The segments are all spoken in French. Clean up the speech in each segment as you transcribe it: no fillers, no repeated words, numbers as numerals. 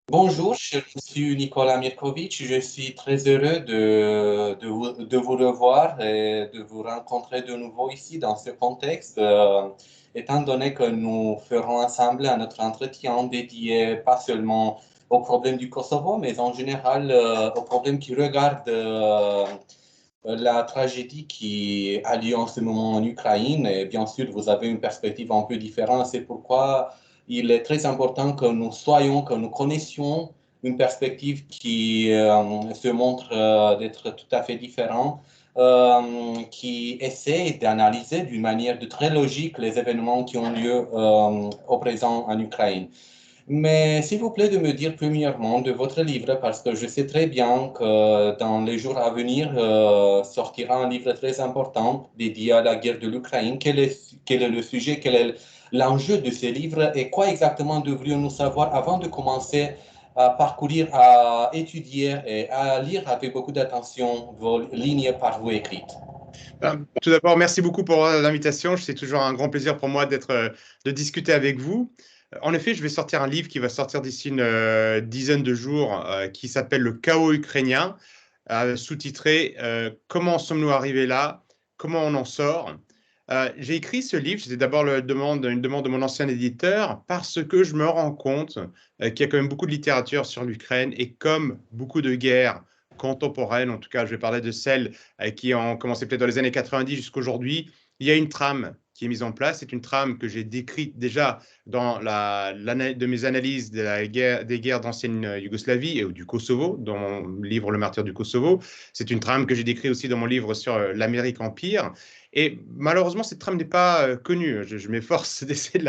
Bonjour, je suis Nicolas Mirkovic. Je suis très heureux de vous revoir et de vous rencontrer de nouveau ici dans ce contexte, étant donné que nous ferons ensemble un autre entretien dédié pas seulement aux problèmes du Kosovo, mais en général aux problèmes qui regardent la tragédie qui a lieu en ce moment en Ukraine. Et bien sûr, vous avez une perspective un peu différente. C'est pourquoi il est très important que nous soyons, que nous connaissions une perspective qui se montre d'être tout à fait différente, qui essaie d'analyser d'une manière de très logique les événements qui ont lieu au présent en Ukraine. Mais s'il vous plaît de me dire premièrement de votre livre, parce que je sais très bien que dans les jours à venir sortira un livre très important dédié à la guerre de l'Ukraine. Quel est le sujet, quel est l'enjeu de ce livre et quoi exactement devrions-nous savoir avant de commencer à parcourir, à étudier et à lire avec beaucoup d'attention vos lignes par vous écrites? Tout d'abord, merci beaucoup pour l'invitation. C'est toujours un grand plaisir pour moi de discuter avec vous. En effet, je vais sortir un livre qui va sortir d'ici une dizaine de jours, qui s'appelle Le chaos ukrainien, sous-titré Comment sommes-nous arrivés là? Comment on en sort? J'ai écrit ce livre, c'était d'abord une demande de mon ancien éditeur, parce que je me rends compte qu'il y a quand même beaucoup de littérature sur l'Ukraine et comme beaucoup de guerres contemporaines, en tout cas je vais parler de celles qui ont commencé peut-être dans les années 90 jusqu'à aujourd'hui, il y a une trame qui est mise en place. C'est une trame que j'ai décrite déjà dans de mes analyses des guerres d'ancienne Yougoslavie et du Kosovo, dans mon livre Le martyr du Kosovo. C'est une trame que j'ai décrite aussi dans mon livre sur l'Amérique Empire. Et malheureusement, cette trame n'est pas connue. Je m'efforce d'essayer de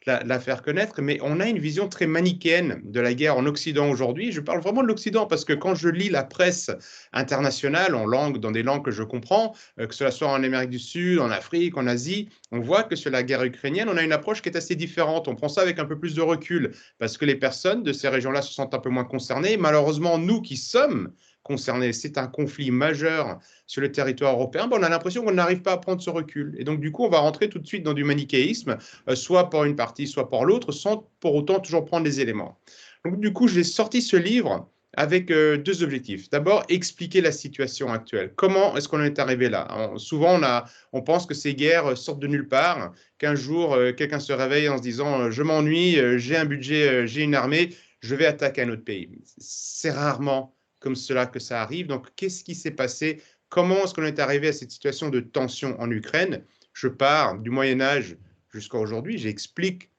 la faire connaître, mais on a une vision très manichéenne de la guerre en Occident aujourd'hui. Je parle vraiment de l'Occident parce que quand je lis la presse internationale dans des langues que je comprends, que ce soit en Amérique du Sud, en Afrique, en Asie, on voit que sur la guerre ukrainienne, on a une approche qui est assez différente. On prend ça avec un peu plus de recul parce que les personnes de ces régions-là se sentent un peu moins concernées. Malheureusement, nous qui sommes concernés, c'est un conflit majeur sur le territoire européen, ben on a l'impression qu'on n'arrive pas à prendre ce recul. Et donc, du coup, on va rentrer tout de suite dans du manichéisme, soit pour une partie, soit pour l'autre, sans pour autant toujours prendre les éléments. Donc, du coup, j'ai sorti ce livre avec deux objectifs. D'abord, expliquer la situation actuelle. Comment est-ce qu'on en est arrivé là? Souvent, on pense que ces guerres sortent de nulle part, qu'un jour, quelqu'un se réveille en se disant je m'ennuie, j'ai un budget, j'ai une armée, je vais attaquer un autre pays. C'est rarement comme cela que ça arrive. Donc, qu'est-ce qui s'est passé? Comment est-ce qu'on est arrivé à cette situation de tension en Ukraine? Je pars du Moyen Âge jusqu'à aujourd'hui, j'explique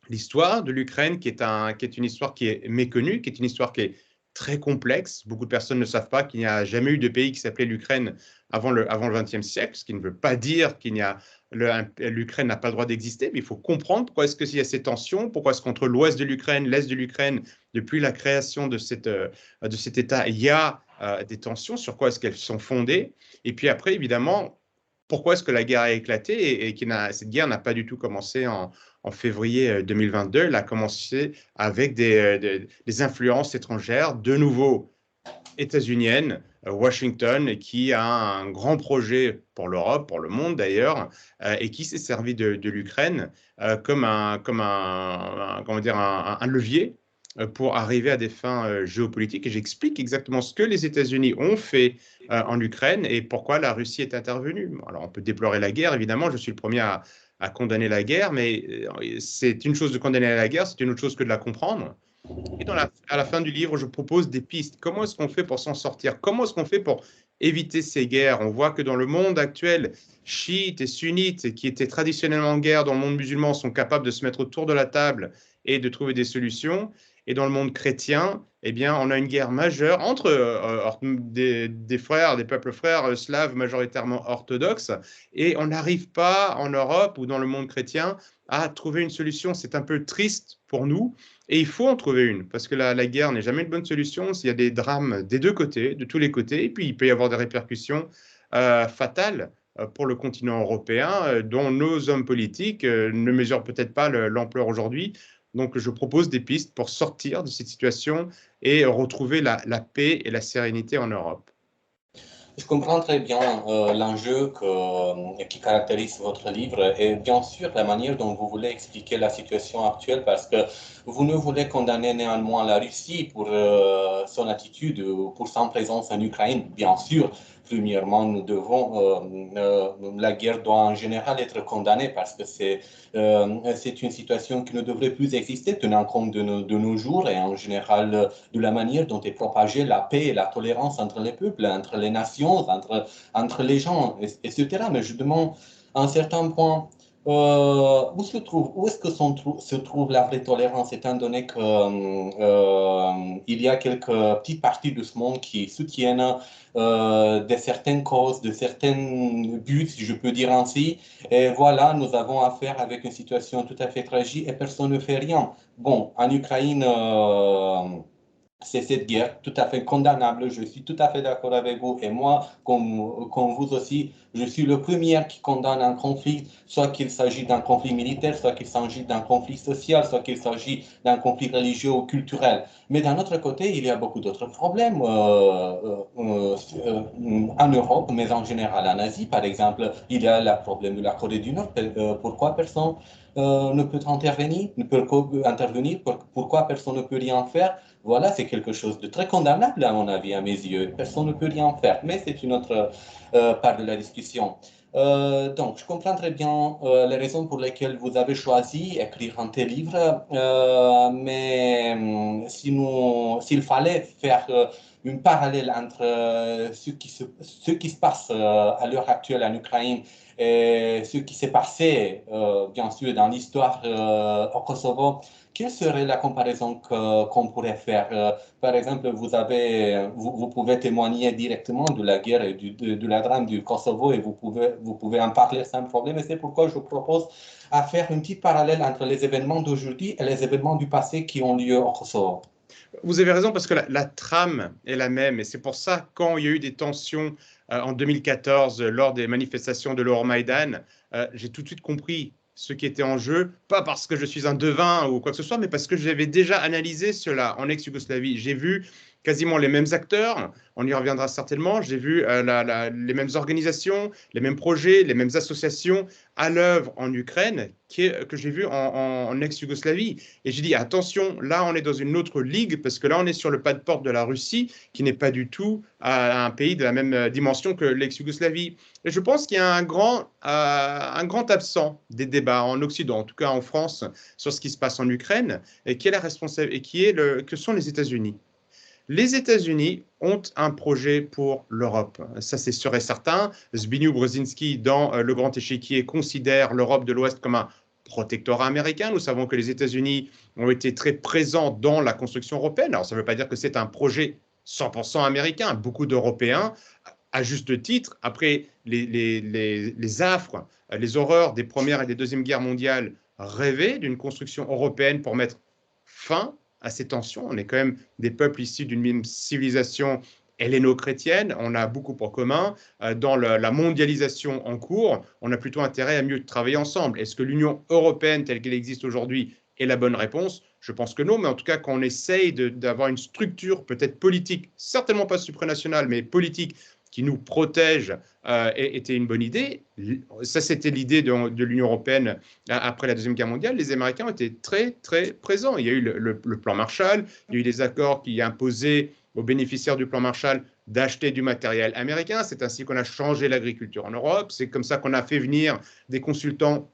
l'histoire de l'Ukraine, qui est une histoire qui est méconnue, qui est une histoire qui est très complexe. Beaucoup de personnes ne savent pas qu'il n'y a jamais eu de pays qui s'appelait l'Ukraine avant le XXe siècle, ce qui ne veut pas dire l'Ukraine n'a pas le droit d'exister, mais il faut comprendre pourquoi est-ce qu'il y a ces tensions, pourquoi est-ce qu'entre l'ouest de l'Ukraine, l'est de l'Ukraine, depuis la création de cet État, il y a des tensions, sur quoi est-ce qu'elles sont fondées. Et puis après, évidemment, pourquoi est-ce que la guerre a éclaté cette guerre n'a pas du tout commencé en février 2022. Elle a commencé avec des influences étrangères, de nouveau états-uniennes, Washington, qui a un grand projet pour l'Europe, pour le monde d'ailleurs, et qui s'est servi de l'Ukraine comment dire, un levier pour arriver à des fins géopolitiques. Et j'explique exactement ce que les États-Unis ont fait en Ukraine et pourquoi la Russie est intervenue. Alors, on peut déplorer la guerre, évidemment, je suis le premier à condamner la guerre, mais c'est une chose de condamner la guerre, c'est une autre chose que de la comprendre. Et à la fin du livre, je propose des pistes. Comment est-ce qu'on fait pour s'en sortir? Comment est-ce qu'on fait pour éviter ces guerres? On voit que dans le monde actuel, chiites et sunnites, qui étaient traditionnellement en guerre dans le monde musulman, sont capables de se mettre autour de la table et de trouver des solutions. Et dans le monde chrétien, eh bien, on a une guerre majeure entre des frères, des peuples frères slaves majoritairement orthodoxes, et on n'arrive pas en Europe ou dans le monde chrétien à trouver une solution. C'est un peu triste pour nous. Et il faut en trouver une, parce que la guerre n'est jamais une bonne solution. S'il y a des drames des deux côtés, de tous les côtés, et puis il peut y avoir des répercussions fatales pour le continent européen, dont nos hommes politiques ne mesurent peut-être pas l'ampleur aujourd'hui. Donc, je propose des pistes pour sortir de cette situation et retrouver la paix et la sérénité en Europe. Je comprends très bien l'enjeu qui caractérise votre livre et bien sûr la manière dont vous voulez expliquer la situation actuelle parce que vous ne voulez condamner néanmoins la Russie pour son attitude, pour son présence en Ukraine. Bien sûr, premièrement, nous devons, la guerre doit en général être condamnée parce que c'est une situation qui ne devrait plus exister tenant compte de nos jours et en général de la manière dont est propagée la paix et la tolérance entre les peuples, entre les nations, entre les gens, etc. Mais je demande à un certain point où est-ce que se trouve la vraie tolérance, étant donné que il y a quelques petites parties de ce monde qui soutiennent de certaines causes, de certains buts, si je peux dire ainsi. Et voilà, nous avons affaire avec une situation tout à fait tragique et personne ne fait rien. Bon, en Ukraine, c'est cette guerre tout à fait condamnable. Je suis tout à fait d'accord avec vous. Et moi, comme vous aussi, je suis le premier qui condamne un conflit, soit qu'il s'agit d'un conflit militaire, soit qu'il s'agit d'un conflit social, soit qu'il s'agit d'un conflit religieux ou culturel. Mais d'un autre côté, il y a beaucoup d'autres problèmes en Europe, mais en général en Asie, par exemple. Il y a le problème de la Corée du Nord. Pourquoi personne ne peut intervenir, pourquoi personne ne peut rien faire? Voilà, c'est quelque chose de très condamnable à mon avis, à mes yeux. Personne ne peut rien faire, mais c'est une autre part de la discussion. Donc, je comprends très bien les raisons pour lesquelles vous avez choisi écrire un tel livre, mais s'il fallait faire une parallèle entre ce qui se passe à l'heure actuelle en Ukraine et ce qui s'est passé, bien sûr, dans l'histoire au Kosovo, quelle serait la comparaison qu'on pourrait faire? Par exemple, vous pouvez témoigner directement de la guerre et de la drame du Kosovo et vous pouvez en parler sans problème. Et c'est pourquoi je propose à faire une petite parallèle entre les événements d'aujourd'hui et les événements du passé qui ont lieu au Kosovo. Vous avez raison parce que la trame est la même et c'est pour ça quand il y a eu des tensions en 2014 lors des manifestations de l'Euromaidan, j'ai tout de suite compris ce qui était en jeu, pas parce que je suis un devin ou quoi que ce soit, mais parce que j'avais déjà analysé cela en ex-Yougoslavie. J'ai vu quasiment les mêmes acteurs, on y reviendra certainement, j'ai vu les mêmes organisations, les mêmes projets, les mêmes associations à l'œuvre en Ukraine que j'ai vu en ex-Yougoslavie. Et j'ai dit, attention, là, on est dans une autre ligue, parce que là, on est sur le pas de porte de la Russie, qui n'est pas du tout un pays de la même dimension que l'ex-Yougoslavie. Et je pense qu'il y a un grand absent des débats en Occident, en tout cas en France, sur ce qui se passe en Ukraine, et qui est la responsable, et que sont les États-Unis. Les États-Unis ont un projet pour l'Europe. Ça, c'est sûr et certain. Zbigniew Brzezinski, dans Le Grand Échiquier, considère l'Europe de l'Ouest comme un protectorat américain. Nous savons que les États-Unis ont été très présents dans la construction européenne. Alors, ça ne veut pas dire que c'est un projet 100% américain. Beaucoup d'Européens, à juste titre, après les affres, les horreurs des Premières et des Deuxièmes Guerres mondiales, rêvaient d'une construction européenne pour mettre fin à ces tensions. On est quand même des peuples issus d'une même civilisation helléno-chrétienne. On a beaucoup en commun. Dans la mondialisation en cours, on a plutôt intérêt à mieux travailler ensemble. Est-ce que l'Union européenne, telle qu'elle existe aujourd'hui, est la bonne réponse? Je pense que non, mais en tout cas, qu'on essaye d'avoir une structure peut-être politique, certainement pas supranationale, mais politique, qui nous protège, était une bonne idée. Ça, c'était l'idée de l'Union européenne après la Deuxième Guerre mondiale. Les Américains étaient très, très présents. Il y a eu le plan Marshall, il y a eu des accords qui imposaient aux bénéficiaires du plan Marshall d'acheter du matériel américain. C'est ainsi qu'on a changé l'agriculture en Europe. C'est comme ça qu'on a fait venir des consultants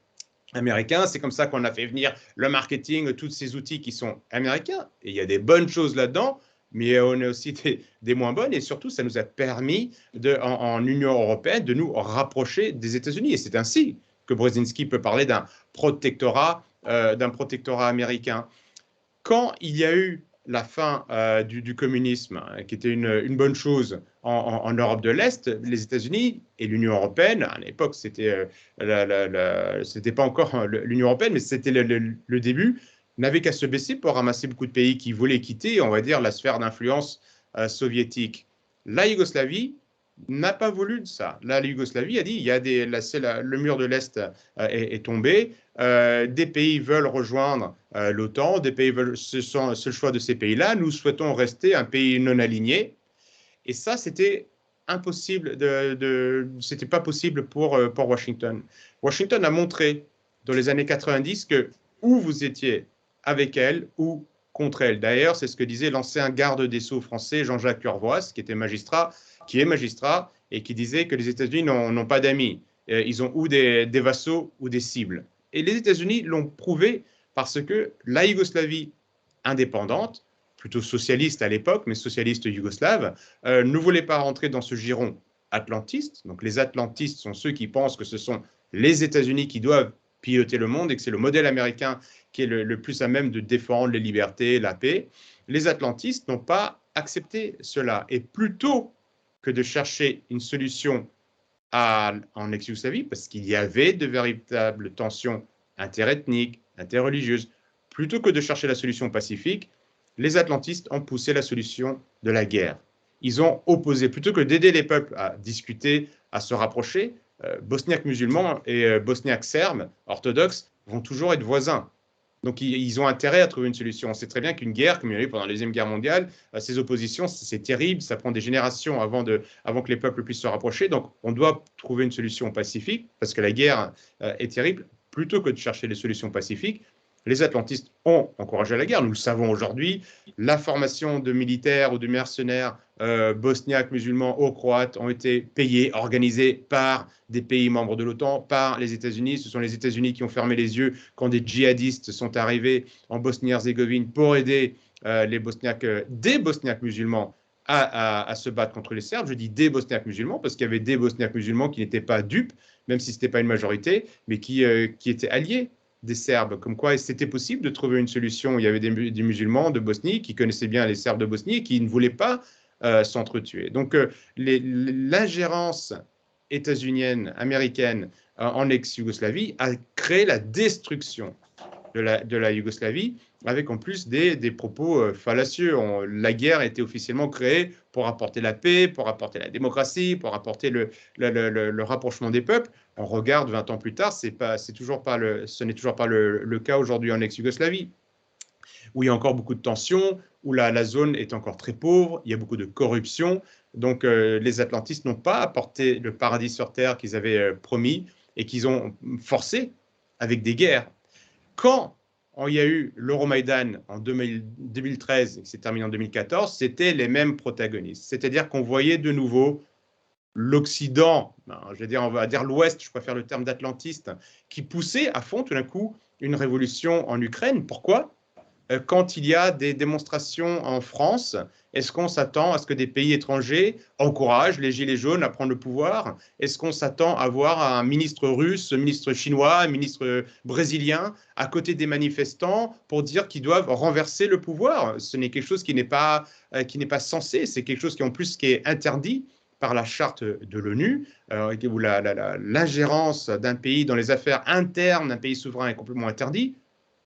américains. C'est comme ça qu'on a fait venir le marketing, tous ces outils qui sont américains. Et il y a des bonnes choses là-dedans, mais on a aussi des moins bonnes. Et surtout, ça nous a permis, en Union européenne, de nous rapprocher des États-Unis. Et c'est ainsi que Brzezinski peut parler d'un protectorat américain. Quand il y a eu la fin du communisme, hein, qui était une bonne chose en Europe de l'Est, les États-Unis et l'Union européenne, à l'époque, c'était pas encore l'Union européenne, mais c'était le début, n'avaient qu'à se baisser pour ramasser beaucoup de pays qui voulaient quitter, on va dire, la sphère d'influence soviétique. La Yougoslavie n'a pas voulu de ça. Là, la Yougoslavie a dit, il y a le mur de l'Est est tombé, des pays veulent rejoindre l'OTAN, des pays veulent, ce le choix de ces pays-là. Nous souhaitons rester un pays non aligné. Et ça, c'était impossible c'était pas possible pour Washington. Washington a montré dans les années 90 que ou vous étiez avec elle ou contre elle. D'ailleurs, c'est ce que disait l'ancien garde des Sceaux français Jean-Jacques Urvoas, qui est magistrat et qui disait que les États-Unis n'ont pas d'amis. Ils ont ou des vassaux ou des cibles. Et les États-Unis l'ont prouvé parce que la Yougoslavie indépendante, plutôt socialiste à l'époque, mais socialiste yougoslave, ne voulait pas rentrer dans ce giron atlantiste. Donc les atlantistes sont ceux qui pensent que ce sont les États-Unis qui doivent piloter le monde et que c'est le modèle américain qui est le plus à même de défendre les libertés, la paix. Les atlantistes n'ont pas accepté cela. Et plutôt que de chercher une solution en ex-Yougoslavie, parce qu'il y avait de véritables tensions interethniques, interreligieuses, plutôt que de chercher la solution pacifique, les atlantistes ont poussé la solution de la guerre. Ils ont opposé, plutôt que d'aider les peuples à discuter, à se rapprocher, bosniaques musulmans et bosniaques serbes orthodoxes vont toujours être voisins. Donc, ils ont intérêt à trouver une solution. On sait très bien qu'une guerre, comme il y a eu pendant la Deuxième Guerre mondiale, ces oppositions, c'est terrible. Ça prend des générations avant que les peuples puissent se rapprocher. Donc, on doit trouver une solution pacifique parce que la guerre est terrible. Plutôt que de chercher des solutions pacifiques, les atlantistes ont encouragé la guerre. Nous le savons aujourd'hui. La formation de militaires ou de mercenaires bosniaques, musulmans ou croates ont été payés, organisés par des pays membres de l'OTAN, par les États-Unis. Ce sont les États-Unis qui ont fermé les yeux quand des djihadistes sont arrivés en Bosnie-Herzégovine pour aider des Bosniaques musulmans à se battre contre les Serbes. Je dis des Bosniaques musulmans parce qu'il y avait des Bosniaques musulmans qui n'étaient pas dupes, même si ce n'était pas une majorité, mais qui étaient alliés des Serbes, comme quoi c'était possible de trouver une solution. Il y avait des musulmans de Bosnie qui connaissaient bien les Serbes de Bosnie et qui ne voulaient pas s'entretuer. Donc l'ingérence états-unienne, américaine en ex-Yougoslavie a créé la destruction de la Yougoslavie, avec en plus des propos fallacieux. La guerre a été officiellement créée pour apporter la paix, pour apporter la démocratie, pour apporter le rapprochement des peuples. On regarde 20 ans plus tard, ce n'est toujours pas le cas aujourd'hui en ex-Yougoslavie, où il y a encore beaucoup de tensions, où la zone est encore très pauvre, il y a beaucoup de corruption. Donc les atlantistes n'ont pas apporté le paradis sur terre qu'ils avaient promis et qu'ils ont forcé avec des guerres. Quand il y a eu l'Euromaïdan en 2013 et que c'est terminé en 2014, c'était les mêmes protagonistes. C'est-à-dire qu'on voyait de nouveau l'Occident, on va dire l'Ouest, je préfère le terme d'atlantiste, qui poussait à fond tout d'un coup une révolution en Ukraine. Pourquoi ? Quand il y a des démonstrations en France, est-ce qu'on s'attend à ce que des pays étrangers encouragent les gilets jaunes à prendre le pouvoir? Est-ce qu'on s'attend à voir un ministre russe, un ministre chinois, un ministre brésilien à côté des manifestants pour dire qu'ils doivent renverser le pouvoir? Ce n'est quelque chose qui n'est pas censé, c'est quelque chose qui en plus qui est interdit par la charte de l'ONU, où l'ingérence d'un pays dans les affaires internes d'un pays souverain est complètement interdite.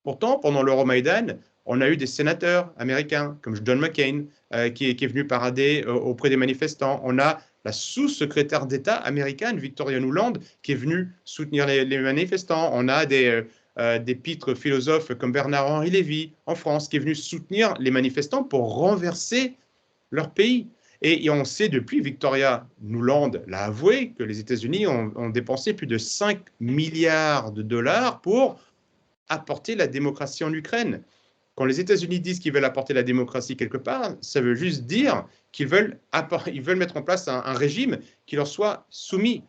Pourtant, pendant l'Euromaïdan, on a eu des sénateurs américains, comme John McCain, qui est venu parader auprès des manifestants. On a la sous-secrétaire d'État américaine, Victoria Nuland, qui est venue soutenir les manifestants. On a des pitres philosophes comme Bernard-Henri Lévy, en France, qui est venu soutenir les manifestants pour renverser leur pays. Et on sait depuis, Victoria Nuland l'a avoué, que les États-Unis ont dépensé plus de 5 milliards de dollars pour apporter la démocratie en Ukraine. Quand les États-Unis disent qu'ils veulent apporter la démocratie quelque part, ça veut juste dire qu'ils veulent mettre en place un régime qui leur soit soumis.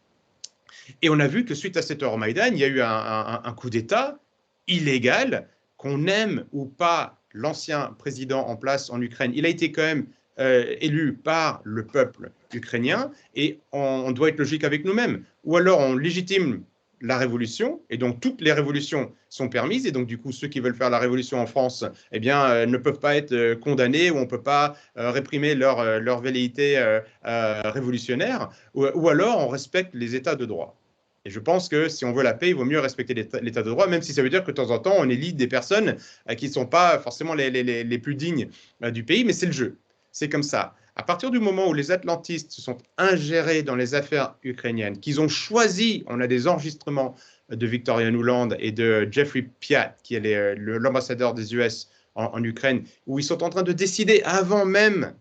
Et on a vu que suite à cet Euromaïdan, il y a eu un coup d'État illégal, qu'on aime ou pas l'ancien président en place en Ukraine. Il a été quand même élu par le peuple ukrainien et on doit être logique avec nous-mêmes. Ou alors on légitime la révolution, et donc toutes les révolutions sont permises, et donc du coup ceux qui veulent faire la révolution en France ne peuvent pas être condamnés, ou on ne peut pas réprimer leur velléité révolutionnaire, ou alors on respecte les états de droit. Et je pense que si on veut la paix, il vaut mieux respecter l'état de droit, même si ça veut dire que de temps en temps on élit des personnes qui ne sont pas forcément les plus dignes du pays, mais c'est le jeu, c'est comme ça. À partir du moment où les atlantistes se sont ingérés dans les affaires ukrainiennes, qu'ils ont choisi, on a des enregistrements de Victoria Nuland et de Jeffrey Piat, qui est l'ambassadeur des US en Ukraine, où ils sont en train de décider, avant même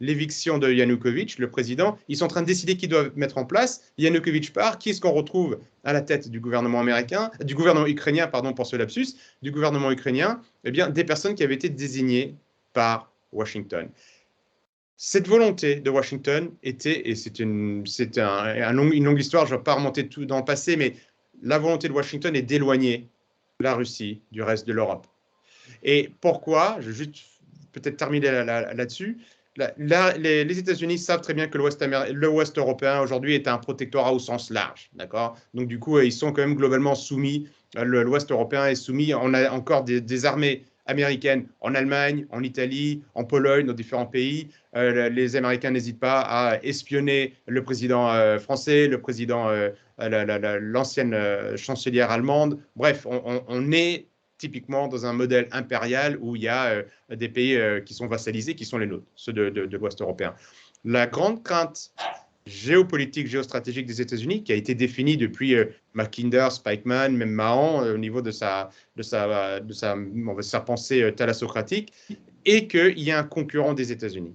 l'éviction de Yanukovych, le président. Ils sont en train de décider qui doivent mettre en place. Yanukovych part. Qui est-ce qu'on retrouve à la tête du gouvernement américain, du gouvernement ukrainien, pardon pour ce lapsus, du gouvernement ukrainien? Eh bien, des personnes qui avaient été désignées par Washington. Cette volonté de Washington était, et c'est une longue histoire, je ne vais pas remonter tout dans le passé, mais la volonté de Washington est d'éloigner la Russie du reste de l'Europe. Et pourquoi? Je vais juste peut-être terminer là-dessus. Les États-Unis savent très bien que l'Ouest européen aujourd'hui est un protectorat au sens large, d'accord? Donc du coup, ils sont quand même globalement soumis. L'Ouest européen est soumis. On a encore des armées américaines en Allemagne, en Italie, en Pologne, dans différents pays. Les Américains n'hésitent pas à espionner le président français, le président, l'ancienne chancelière allemande. Bref, on est typiquement dans un modèle impérial où il y a des pays qui sont vassalisés, qui sont les nôtres, ceux de l'Ouest européen. La grande crainte géopolitique, géostratégique des États-Unis, qui a été définie depuis Mackinder, Spikeman, même Mahon, au niveau de sa pensée thalassocratique, est qu'il y a un concurrent des États-Unis.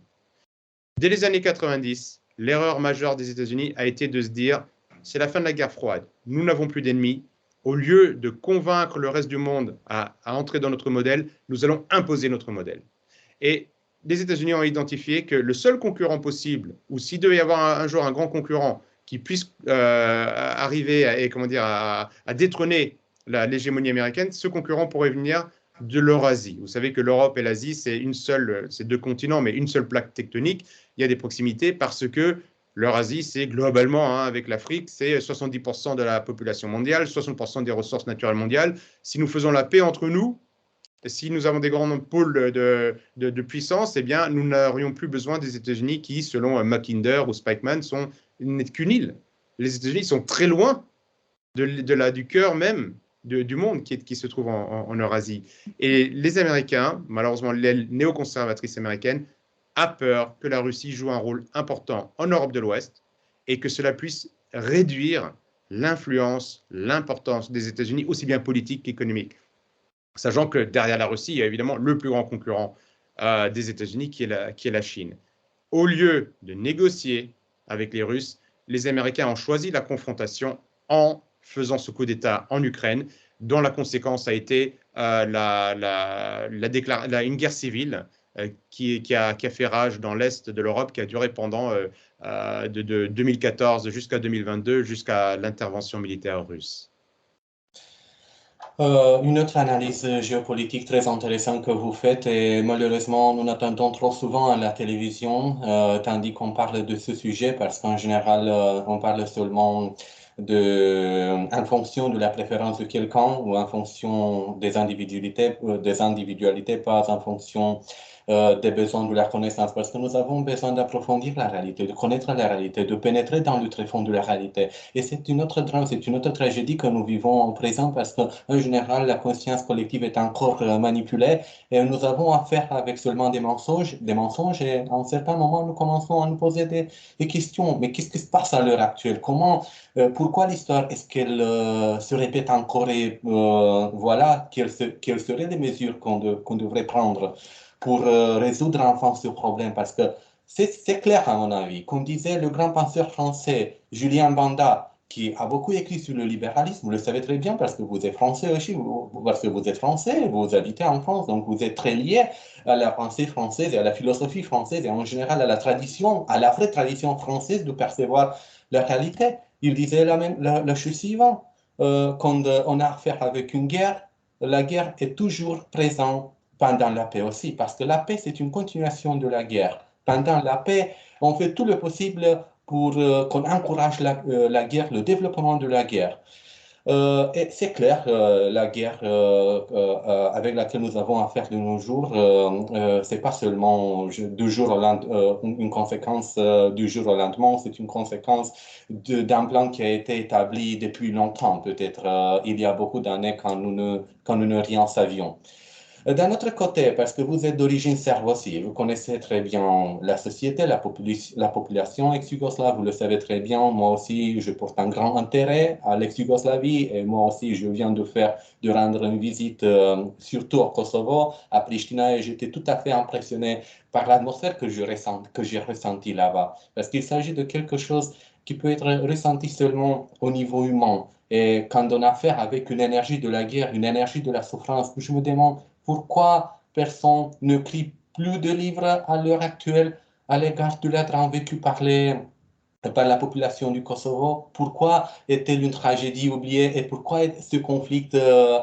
Dès les années 90, l'erreur majeure des États-Unis a été de se dire c'est la fin de la guerre froide, nous n'avons plus d'ennemis. Au lieu de convaincre le reste du monde à entrer dans notre modèle, nous allons imposer notre modèle. Et les États-Unis ont identifié que le seul concurrent possible, ou s'il devait y avoir un jour un grand concurrent qui puisse arriver à détrôner l'hégémonie américaine, ce concurrent pourrait venir de l'Eurasie. Vous savez que l'Europe et l'Asie, c'est deux continents, mais une seule plaque tectonique. Il y a des proximités parce que l'Eurasie, c'est globalement, avec l'Afrique, c'est 70% de la population mondiale, 60% des ressources naturelles mondiales. Si nous faisons la paix entre nous, si nous avons des grands pôles de puissance, eh bien, nous n'aurions plus besoin des États-Unis qui, selon Mackinder ou Spikeman, n'est qu'une île. Les États-Unis sont très loin du cœur même du monde qui se trouve en Eurasie. Et les Américains, malheureusement, l'aile néoconservatrice américaine, a peur que la Russie joue un rôle important en Europe de l'Ouest et que cela puisse réduire l'influence, l'importance des États-Unis, aussi bien politique qu'économique. Sachant que derrière la Russie, il y a évidemment le plus grand concurrent des États-Unis qui est la Chine. Au lieu de négocier avec les Russes, les Américains ont choisi la confrontation en faisant ce coup d'État en Ukraine, dont la conséquence a été une guerre civile qui a fait rage dans l'Est de l'Europe, qui a duré pendant de 2014 jusqu'à 2022, jusqu'à l'intervention militaire russe. Une autre analyse géopolitique très intéressante que vous faites, et malheureusement, nous n'entendons trop souvent à la télévision, tandis qu'on parle de ce sujet, parce qu'en général, on parle seulement en fonction de la préférence de quelqu'un ou en fonction des individualités, pas en fonction des besoins de la connaissance, parce que nous avons besoin d'approfondir la réalité, de connaître la réalité, de pénétrer dans le tréfonds de la réalité. Et c'est une autre drame, c'est une autre tragédie que nous vivons en présent, parce qu'en général, la conscience collective est encore manipulée et nous avons affaire avec seulement des mensonges, et à un certain moment, nous commençons à nous poser des questions. Mais qu'est-ce qui se passe à l'heure actuelle? Pourquoi l'histoire, est-ce qu'elle se répète encore, et voilà, quelles seraient les mesures qu'on devrait prendre pour résoudre enfin ce problème? Parce que c'est clair, à mon avis. Comme disait le grand penseur français Julien Banda, qui a beaucoup écrit sur le libéralisme, vous le savez très bien parce que vous êtes français aussi, parce que vous êtes français, vous habitez en France, donc vous êtes très lié à la pensée française et à la philosophie française et en général à la tradition, à la vraie tradition française de percevoir la réalité. Il disait la chose suivante, quand on a affaire avec une guerre, la guerre est toujours présente pendant la paix aussi, parce que la paix, c'est une continuation de la guerre. Pendant la paix, on fait tout le possible pour qu'on encourage la guerre, le développement de la guerre. Et c'est clair, la guerre avec laquelle nous avons affaire de nos jours, c'est pas seulement une conséquence du jour au lendemain, c'est une conséquence d'un plan qui a été établi depuis longtemps, peut-être il y a beaucoup d'années quand nous ne rien savions. D'un autre côté, parce que vous êtes d'origine serbe aussi, vous connaissez très bien la société, la population ex-yougoslave, vous le savez très bien. Moi aussi, je porte un grand intérêt à l'ex-Yougoslavie et moi aussi, je viens de rendre une visite, surtout au Kosovo, à Pristina, et j'étais tout à fait impressionné par l'atmosphère que j'ai ressentie là-bas. Parce qu'il s'agit de quelque chose qui peut être ressenti seulement au niveau humain. Et quand on a affaire avec une énergie de la guerre, une énergie de la souffrance, je me demande pourquoi personne ne crie plus de livres à l'heure actuelle à l'égard de la drame vécu par la population du Kosovo? Pourquoi est-elle une tragédie oubliée et pourquoi ce conflit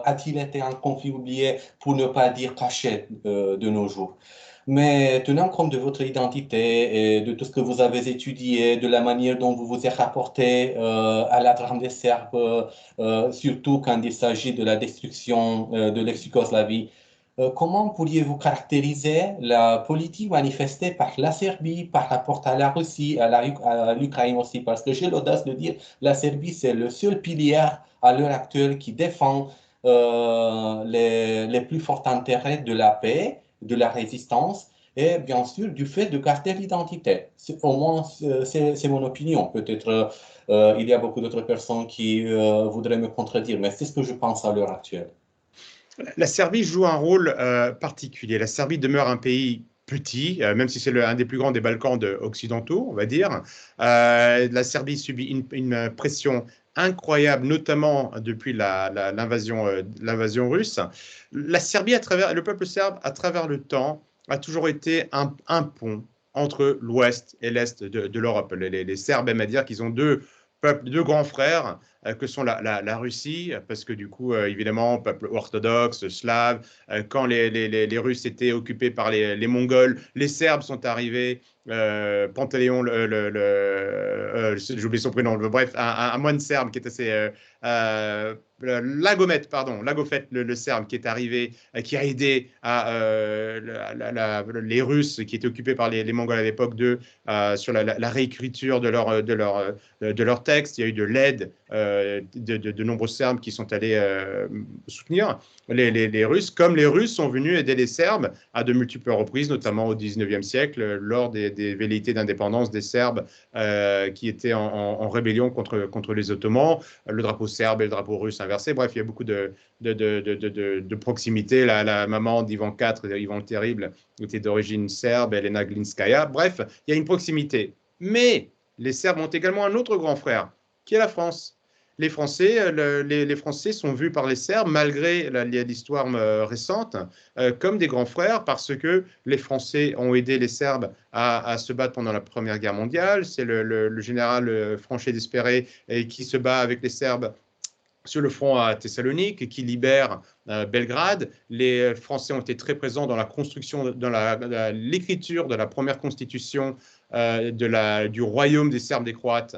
a-t-il été un conflit oublié, pour ne pas dire caché de nos jours? Mais tenant compte de votre identité et de tout ce que vous avez étudié, de la manière dont vous vous êtes rapporté à la drame des Serbes, surtout quand il s'agit de la destruction de l'ex-Yougoslavie, comment pourriez-vous caractériser la politique manifestée par la Serbie par rapport à la Russie, à l'Ukraine aussi? Parce que j'ai l'audace de dire la Serbie, c'est le seul pilier à l'heure actuelle qui défend les plus forts intérêts de la paix, de la résistance et bien sûr du fait de garder l'identité. Au moins, c'est mon opinion. Peut-être il y a beaucoup d'autres personnes qui voudraient me contredire, mais c'est ce que je pense à l'heure actuelle. La Serbie joue un rôle particulier. La Serbie demeure un pays petit, même si c'est un des plus grands des Balkans occidentaux, on va dire. La Serbie subit une pression incroyable, notamment depuis l'invasion russe. La Serbie, le peuple serbe, à travers le temps, a toujours été un pont entre l'Ouest et l'Est de l'Europe. Les Serbes aiment à dire qu'ils ont deux peuples, deux grands frères, que sont la Russie, parce que du coup, évidemment, peuple orthodoxe, slave, quand les Russes étaient occupés par les Mongols, les Serbes sont arrivés, Pantaléon, j'ai oublié son prénom, bref, un moine serbe qui est assez... Lagofet, pardon, Lagofet, le Serbe, qui est arrivé, qui a aidé les Russes qui étaient occupés par les Mongols à l'époque sur la réécriture de leur texte. Il y a eu de l'aide de nombreux Serbes qui sont allés soutenir les Russes, comme les Russes sont venus aider les Serbes à de multiples reprises, notamment au XIXe siècle, lors des velléités d'indépendance des Serbes qui étaient en rébellion contre les Ottomans, le drapeau serbe et le drapeau russe inversé. Bref, il y a beaucoup de proximité. La maman d'Ivan IV, Ivan le Terrible, était d'origine serbe, Elena Glinskaya. Bref, il y a une proximité. Mais les Serbes ont également un autre grand frère, qui est la France. Les Français sont vus par les Serbes, malgré l'histoire récente, comme des grands frères, parce que les Français ont aidé les Serbes à se battre pendant la Première Guerre mondiale. C'est le général Franchet d'Espéré qui se bat avec les Serbes sur le front à Thessalonique, qui libère Belgrade. Les Français ont été très présents dans la construction, dans l'écriture de la première constitution du royaume des Serbes, des Croates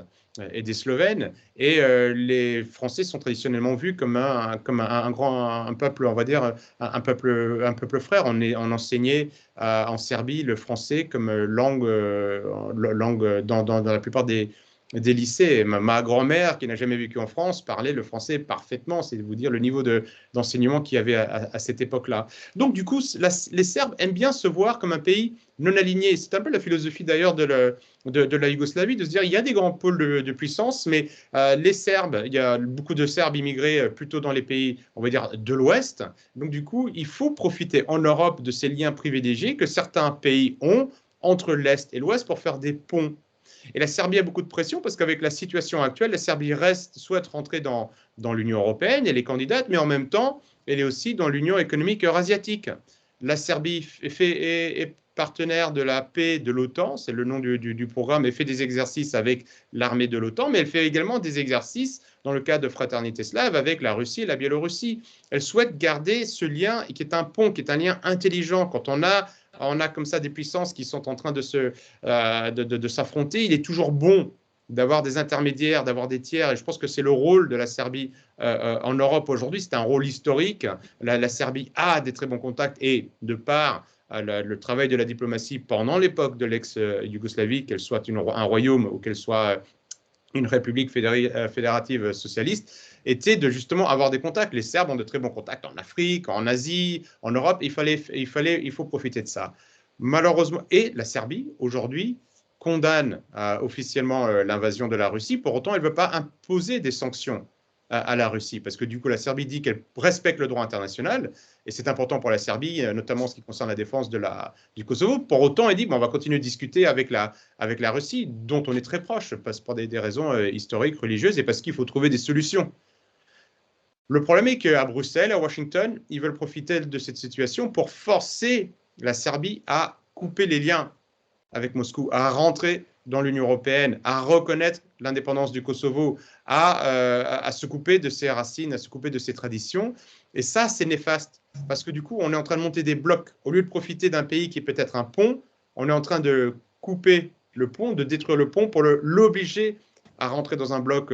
et des Slovènes. Et les Français sont traditionnellement vus comme un peuple, on va dire, un peuple frère. On enseignait en Serbie le français comme langue dans la plupart des lycées. Ma grand-mère, qui n'a jamais vécu en France, parlait le français parfaitement. C'est de vous dire le niveau d'enseignement qu'il y avait à cette époque-là. Donc, du coup, les Serbes aiment bien se voir comme un pays non aligné. C'est un peu la philosophie d'ailleurs de la Yougoslavie, de se dire il y a des grands pôles de puissance, mais les Serbes, il y a beaucoup de Serbes immigrés plutôt dans les pays, on va dire, de l'Ouest. Donc, du coup, il faut profiter en Europe de ces liens privilégiés que certains pays ont entre l'Est et l'Ouest pour faire des ponts. Et la Serbie a beaucoup de pression parce qu'avec la situation actuelle, la Serbie souhaite rentrer dans l'Union européenne, elle est candidate, mais en même temps, elle est aussi dans l'Union économique eurasiatique. La Serbie est partenaire de la paix de l'OTAN, c'est le nom du programme, elle fait des exercices avec l'armée de l'OTAN, mais elle fait également des exercices dans le cadre de Fraternité slave avec la Russie et la Biélorussie. Elle souhaite garder ce lien qui est un pont, qui est un lien intelligent. Quand on a comme ça des puissances qui sont en train de s'affronter, il est toujours bon d'avoir des intermédiaires, d'avoir des tiers. Et je pense que c'est le rôle de la Serbie en Europe aujourd'hui. C'est un rôle historique. La Serbie a des très bons contacts et de par le travail de la diplomatie pendant l'époque de l'ex-Yougoslavie, qu'elle soit un royaume ou qu'elle soit une république fédérative socialiste, était de justement avoir des contacts. Les Serbes ont de très bons contacts en Afrique, en Asie, en Europe. Il faut profiter de ça. Malheureusement, et la Serbie, aujourd'hui, condamne officiellement l'invasion de la Russie. Pour autant, elle ne veut pas imposer des sanctions à la Russie, parce que du coup, la Serbie dit qu'elle respecte le droit international, et c'est important pour la Serbie, notamment en ce qui concerne la défense du Kosovo. Pour autant, elle dit, bon, on va continuer de discuter avec la Russie, dont on est très proche, parce pour des raisons historiques, religieuses, et parce qu'il faut trouver des solutions. Le problème est qu'à Bruxelles, à Washington, ils veulent profiter de cette situation pour forcer la Serbie à couper les liens avec Moscou, à rentrer dans l'Union européenne, à reconnaître l'indépendance du Kosovo, à se couper de ses racines, à se couper de ses traditions. Et ça, c'est néfaste, parce que du coup, on est en train de monter des blocs. Au lieu de profiter d'un pays qui est peut-être un pont, on est en train de couper le pont, de détruire le pont pour l'obliger à rentrer dans un bloc.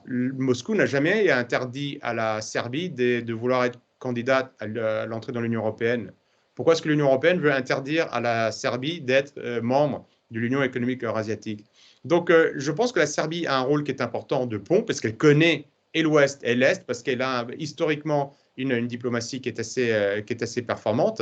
Moscou n'a jamais interdit à la Serbie de vouloir être candidate à l'entrée dans l'Union européenne. Pourquoi est-ce que l'Union européenne veut interdire à la Serbie d'être membre de l'Union économique eurasiatique? Donc, je pense que la Serbie a un rôle qui est important de pont, parce qu'elle connaît et l'Ouest et l'Est, parce qu'elle a historiquement une diplomatie qui est assez performante.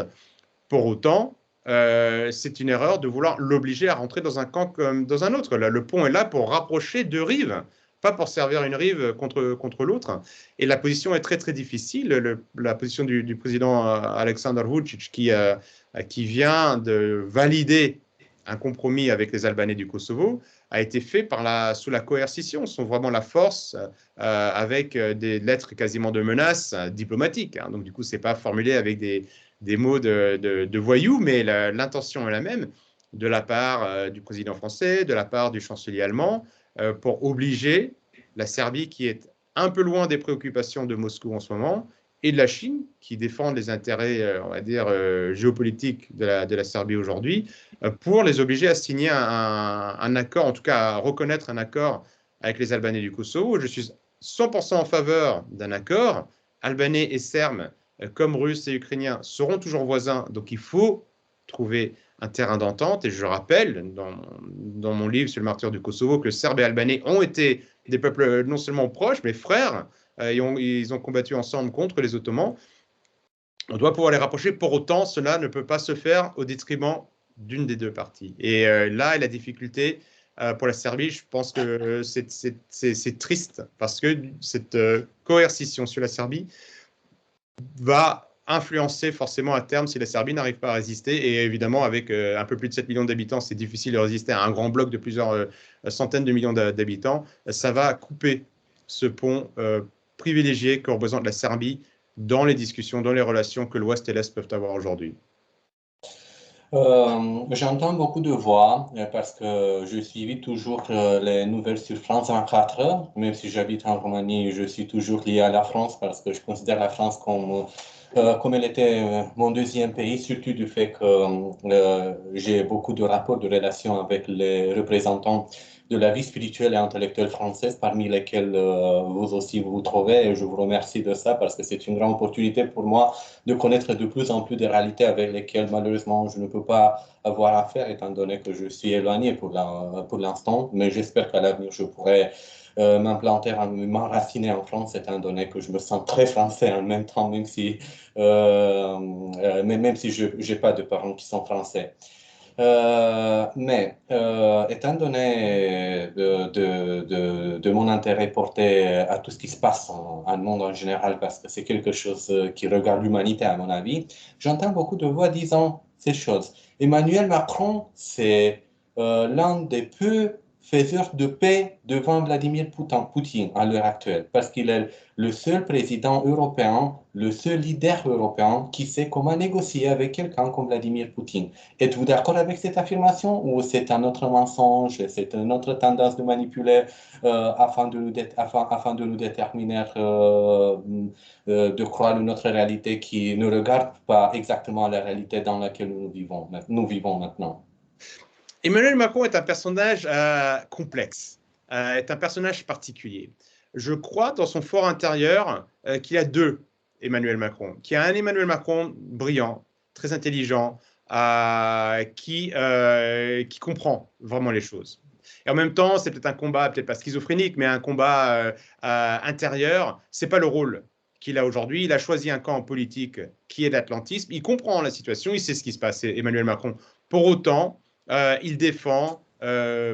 Pour autant, c'est une erreur de vouloir l'obliger à rentrer dans un camp comme dans un autre. Là, le pont est là pour rapprocher deux rives, pas pour servir une rive contre l'autre. Et la position est très, très difficile. La position du président Aleksandar Vučić, qui vient de valider un compromis avec les Albanais du Kosovo, a été fait sous la coercition. Ce sont vraiment la force, avec des lettres quasiment de menaces diplomatiques. Hein. Donc, du coup, ce n'est pas formulé avec des mots de voyous, mais l'intention est la même de la part du président français, de la part du chancelier allemand, pour obliger la Serbie, qui est un peu loin des préoccupations de Moscou en ce moment, et de la Chine, qui défendent les intérêts, on va dire, géopolitiques de la Serbie aujourd'hui, pour les obliger à signer un accord, en tout cas à reconnaître un accord avec les Albanais du Kosovo. Je suis 100% en faveur d'un accord. Albanais et Serbes, comme Russes et Ukrainiens, seront toujours voisins, donc il faut trouver un terrain d'entente. Et je rappelle, dans mon livre sur le martyr du Kosovo, que les Serbes et Albanais ont été des peuples non seulement proches, mais frères. Ils ont combattu ensemble contre les Ottomans. On doit pouvoir les rapprocher. Pour autant, cela ne peut pas se faire au détriment d'une des deux parties. Et là est la difficulté pour la Serbie. Je pense que c'est triste, parce que cette coercition sur la Serbie va influencer forcément à terme si la Serbie n'arrive pas à résister. Et évidemment, avec un peu plus de 7 millions d'habitants, c'est difficile de résister à un grand bloc de plusieurs centaines de millions d'habitants. Ça va couper ce pont privilégié que représente la Serbie dans les discussions, dans les relations que l'Ouest et l'Est peuvent avoir aujourd'hui. J'entends beaucoup de voix parce que je suivis toujours les nouvelles sur France 24. Même si j'habite en Roumanie, je suis toujours lié à la France parce que je considère la France comme elle était mon deuxième pays, surtout du fait que j'ai beaucoup de rapports de relations avec les représentants de la vie spirituelle et intellectuelle française, parmi lesquels vous aussi vous trouvez. Et je vous remercie de ça parce que c'est une grande opportunité pour moi de connaître de plus en plus des réalités avec lesquelles malheureusement je ne peux pas avoir affaire étant donné que je suis éloigné pour l'instant. Mais j'espère qu'à l'avenir je pourrai m'implanter, m'enraciner en France, étant donné que je me sens très français en même temps, même si je n'ai pas de parents qui sont français. Étant donné de mon intérêt porté à tout ce qui se passe dans le monde en général, parce que c'est quelque chose qui regarde l'humanité à mon avis, j'entends beaucoup de voix disant ces choses. Emmanuel Macron, c'est l'un des peu faiseurs de paix devant Vladimir Poutine à l'heure actuelle, parce qu'il est le seul président européen, le seul leader européen qui sait comment négocier avec quelqu'un comme Vladimir Poutine. Êtes-vous d'accord avec cette affirmation ou c'est un autre mensonge, c'est une autre tendance de manipuler afin de nous déterminer de croire une autre réalité qui ne regarde pas exactement la réalité dans laquelle nous vivons maintenant? Emmanuel Macron est un personnage complexe, est un personnage particulier. Je crois dans son fort intérieur qu'il y a deux Emmanuel Macron, qu'il y a un Emmanuel Macron brillant, très intelligent, qui comprend vraiment les choses. Et en même temps, c'est peut-être un combat, peut-être pas schizophrénique, mais un combat intérieur. C'est pas le rôle qu'il a aujourd'hui. Il a choisi un camp politique qui est l'atlantisme. Il comprend la situation, il sait ce qui se passe, Emmanuel Macron. Pour autant, il défend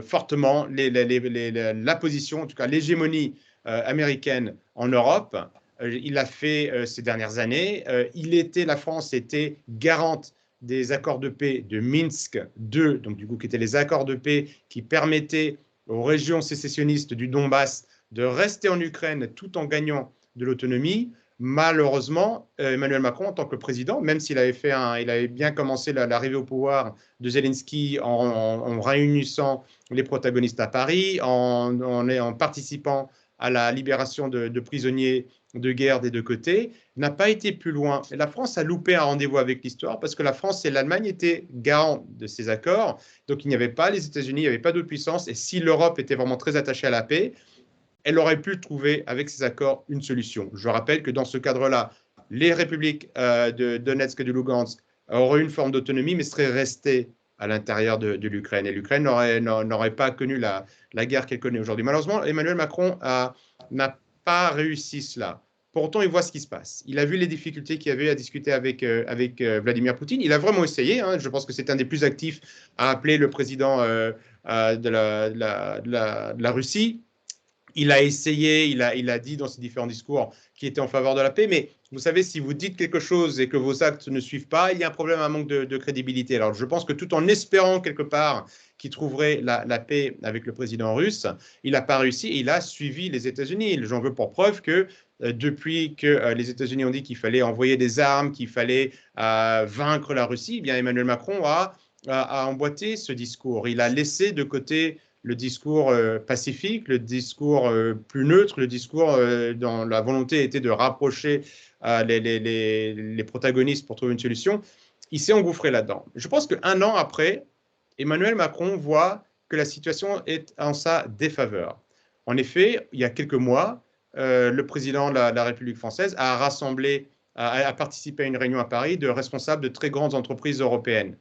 fortement la position, en tout cas l'hégémonie américaine en Europe. Il l'a fait ces dernières années. La France était garante des accords de paix de Minsk II, donc du coup qui étaient les accords de paix qui permettaient aux régions sécessionnistes du Donbass de rester en Ukraine tout en gagnant de l'autonomie. Malheureusement, Emmanuel Macron, en tant que président, même s'il il avait bien commencé l'arrivée au pouvoir de Zelensky en réunissant les protagonistes à Paris, en participant à la libération de prisonniers de guerre des deux côtés, n'a pas été plus loin. Et la France a loupé un rendez-vous avec l'histoire parce que la France et l'Allemagne étaient garants de ces accords. Donc il n'y avait pas les États-Unis, il n'y avait pas d'autres puissances. Et si l'Europe était vraiment très attachée à la paix, elle aurait pu trouver avec ces accords une solution. Je rappelle que dans ce cadre-là, les républiques de Donetsk et de Lugansk auraient une forme d'autonomie, mais seraient restées à l'intérieur de l'Ukraine. Et l'Ukraine n'aurait pas connu la guerre qu'elle connaît aujourd'hui. Malheureusement, Emmanuel Macron n'a pas réussi cela. Pourtant, il voit ce qui se passe. Il a vu les difficultés qu'il y avait à discuter avec Vladimir Poutine. Il a vraiment essayé. Hein. Je pense que c'est un des plus actifs à appeler le président de la Russie. Il a essayé, il a dit dans ses différents discours qu'il était en faveur de la paix, mais vous savez, si vous dites quelque chose et que vos actes ne suivent pas, il y a un problème, un manque de crédibilité. Alors je pense que tout en espérant quelque part qu'il trouverait la paix avec le président russe, il n'a pas réussi et il a suivi les États-Unis. J'en veux pour preuve que depuis que les États-Unis ont dit qu'il fallait envoyer des armes, qu'il fallait vaincre la Russie, eh bien Emmanuel Macron a emboîté ce discours. Il a laissé de côté le discours pacifique, le discours plus neutre, le discours dont la volonté était de rapprocher les protagonistes pour trouver une solution. Il s'est engouffré là-dedans. Je pense qu'un an après, Emmanuel Macron voit que la situation est en sa défaveur. En effet, il y a quelques mois, le président de la République française a participé à une réunion à Paris de responsables de très grandes entreprises européennes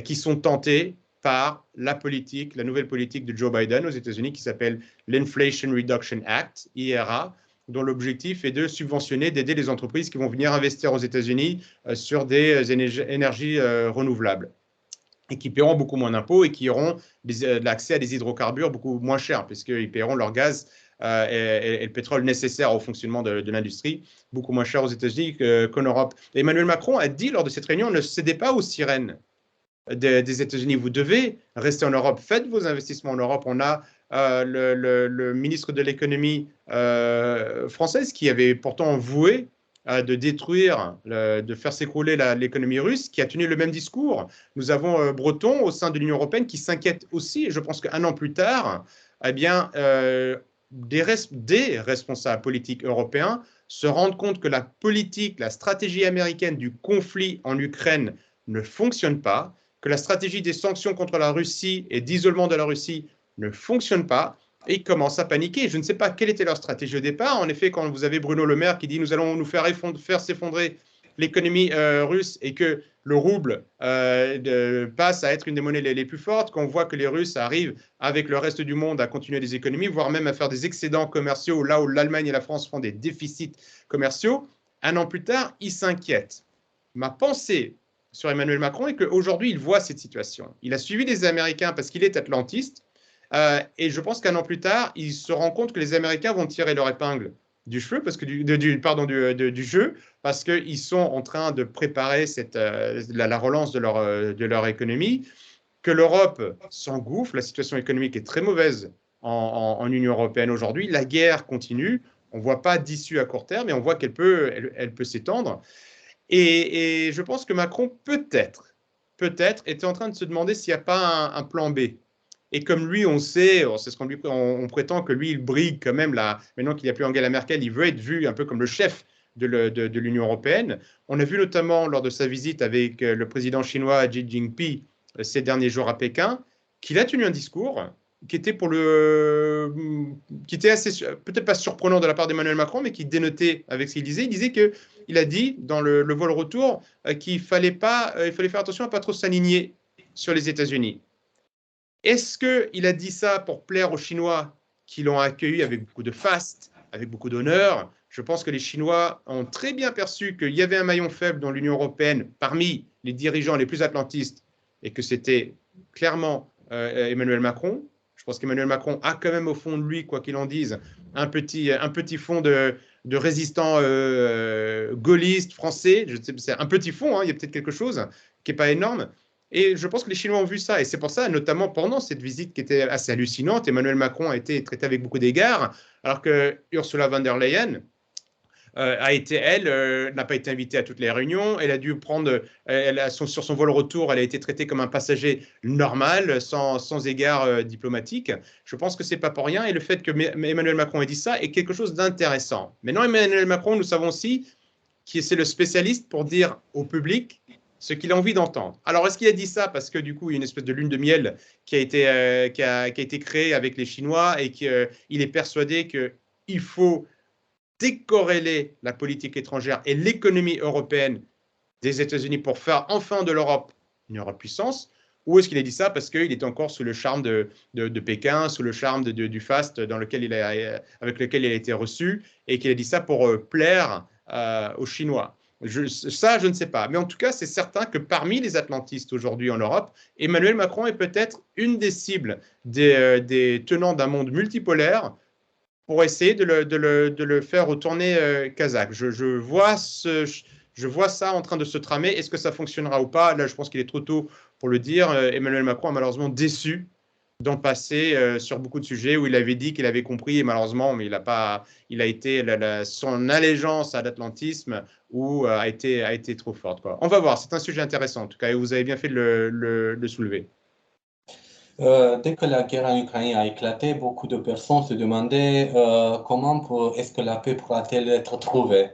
qui sont tentés par la nouvelle politique de Joe Biden aux États-Unis qui s'appelle l'Inflation Reduction Act, IRA, dont l'objectif est de subventionner, d'aider les entreprises qui vont venir investir aux États-Unis sur des énergies renouvelables et qui paieront beaucoup moins d'impôts et qui auront l'accès à des hydrocarbures beaucoup moins chers puisqu'ils paieront leur gaz et le pétrole nécessaire au fonctionnement de l'industrie beaucoup moins cher aux États-Unis qu'en Europe. Et Emmanuel Macron a dit lors de cette réunion, ne cédez pas aux sirènes des États-Unis. Vous devez rester en Europe. Faites vos investissements en Europe. On a le ministre de l'économie française qui avait pourtant voué de détruire, de faire s'écrouler l'économie russe, qui a tenu le même discours. Nous avons Breton au sein de l'Union européenne qui s'inquiète aussi. Et je pense qu'un an plus tard, eh bien, des responsables politiques européens se rendent compte que la politique, la stratégie américaine du conflit en Ukraine ne fonctionne pas, que la stratégie des sanctions contre la Russie et d'isolement de la Russie ne fonctionne pas et ils commencent à paniquer. Je ne sais pas quelle était leur stratégie au départ. En effet, quand vous avez Bruno Le Maire qui dit nous allons nous faire s'effondrer l'économie russe et que le rouble passe à être une des monnaies les plus fortes, qu'on voit que les Russes arrivent avec le reste du monde à continuer des économies, voire même à faire des excédents commerciaux là où l'Allemagne et la France font des déficits commerciaux, un an plus tard, ils s'inquiètent. Ma pensée sur Emmanuel Macron est qu'aujourd'hui, il voit cette situation. Il a suivi les Américains parce qu'il est atlantiste. Et je pense qu'un an plus tard, il se rend compte que les Américains vont tirer leur épingle du jeu parce qu'ils sont en train de préparer la relance de leur économie, que l'Europe s'engouffre, la situation économique est très mauvaise en Union européenne aujourd'hui, la guerre continue, on ne voit pas d'issue à court terme, mais on voit qu'elle peut s'étendre. Et je pense que Macron, peut-être, était en train de se demander s'il n'y a pas un plan B. Et comme lui, on sait ce on prétend que lui, il brigue quand même là. Maintenant qu'il n'y a plus Angela Merkel, il veut être vu un peu comme le chef de l'Union européenne. On a vu notamment lors de sa visite avec le président chinois Xi Jinping ces derniers jours à Pékin, qu'il a tenu un discours qui était assez, peut-être pas surprenant de la part d'Emmanuel Macron, mais qui dénotait avec ce qu'il disait. Il disait qu'il a dit dans le vol retour qu'il fallait faire attention à ne pas trop s'aligner sur les États-Unis. Est-ce qu'il a dit ça pour plaire aux Chinois qui l'ont accueilli avec beaucoup de faste, avec beaucoup d'honneur? Je pense que les Chinois ont très bien perçu qu'il y avait un maillon faible dans l'Union européenne parmi les dirigeants les plus atlantistes et que c'était clairement Emmanuel Macron. Je pense qu'Emmanuel Macron a quand même au fond de lui, quoi qu'il en dise, un petit fond de résistant gaulliste français. C'est un petit fond, hein, il y a peut-être quelque chose qui n'est pas énorme. Et je pense que les Chinois ont vu ça. Et c'est pour ça, notamment pendant cette visite qui était assez hallucinante, Emmanuel Macron a été traité avec beaucoup d'égards, alors que Ursula von der Leyen n'a pas été invitée à toutes les réunions. Elle a dû prendre, sur son vol retour, elle a été traitée comme un passager normal, sans égard diplomatique. Je pense que c'est pas pour rien. Et le fait que Emmanuel Macron ait dit ça est quelque chose d'intéressant. Maintenant, Emmanuel Macron, nous savons aussi qui c'est le spécialiste pour dire au public ce qu'il a envie d'entendre. Alors, est-ce qu'il a dit ça parce que du coup, il y a une espèce de lune de miel qui a été créée avec les Chinois et qu'il est persuadé qu'il faut décorréler la politique étrangère et l'économie européenne des États-Unis pour faire enfin de l'Europe une Europe puissance? Ou est-ce qu'il a dit ça parce qu'il est encore sous le charme de Pékin, sous le charme du faste avec lequel il a été reçu, et qu'il a dit ça pour plaire aux Chinois? Ça, je ne sais pas. Mais en tout cas, c'est certain que parmi les atlantistes aujourd'hui en Europe, Emmanuel Macron est peut-être une des cibles des tenants d'un monde multipolaire pour essayer de le faire retourner kazakh. Je vois ça en train de se tramer. Est-ce que ça fonctionnera ou pas? Là, je pense qu'il est trop tôt pour le dire. Emmanuel Macron a malheureusement déçu dans le passé sur beaucoup de sujets où il avait dit qu'il avait compris, et malheureusement, mais il a été son allégeance à l'atlantisme a été trop forte, quoi. On va voir. C'est un sujet intéressant en tout cas, et vous avez bien fait de le soulever. Dès que la guerre en Ukraine a éclaté, beaucoup de personnes se demandaient est-ce que la paix pourra-t-elle être trouvée?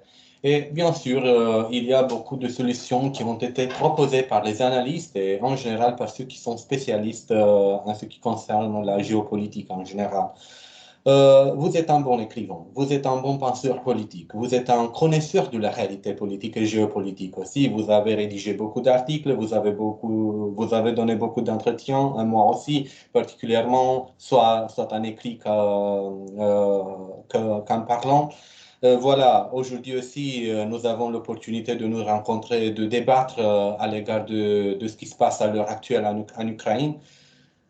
Et bien sûr, il y a beaucoup de solutions qui ont été proposées par les analystes et en général par ceux qui sont spécialistes en ce qui concerne la géopolitique en général. Vous êtes un bon écrivain, vous êtes un bon penseur politique, vous êtes un connaisseur de la réalité politique et géopolitique aussi. Vous avez rédigé beaucoup d'articles, vous avez donné beaucoup d'entretiens, moi aussi particulièrement, soit en écrit qu'en parlant. Voilà, aujourd'hui aussi, nous avons l'opportunité de nous rencontrer, de débattre à l'égard de ce qui se passe à l'heure actuelle en Ukraine.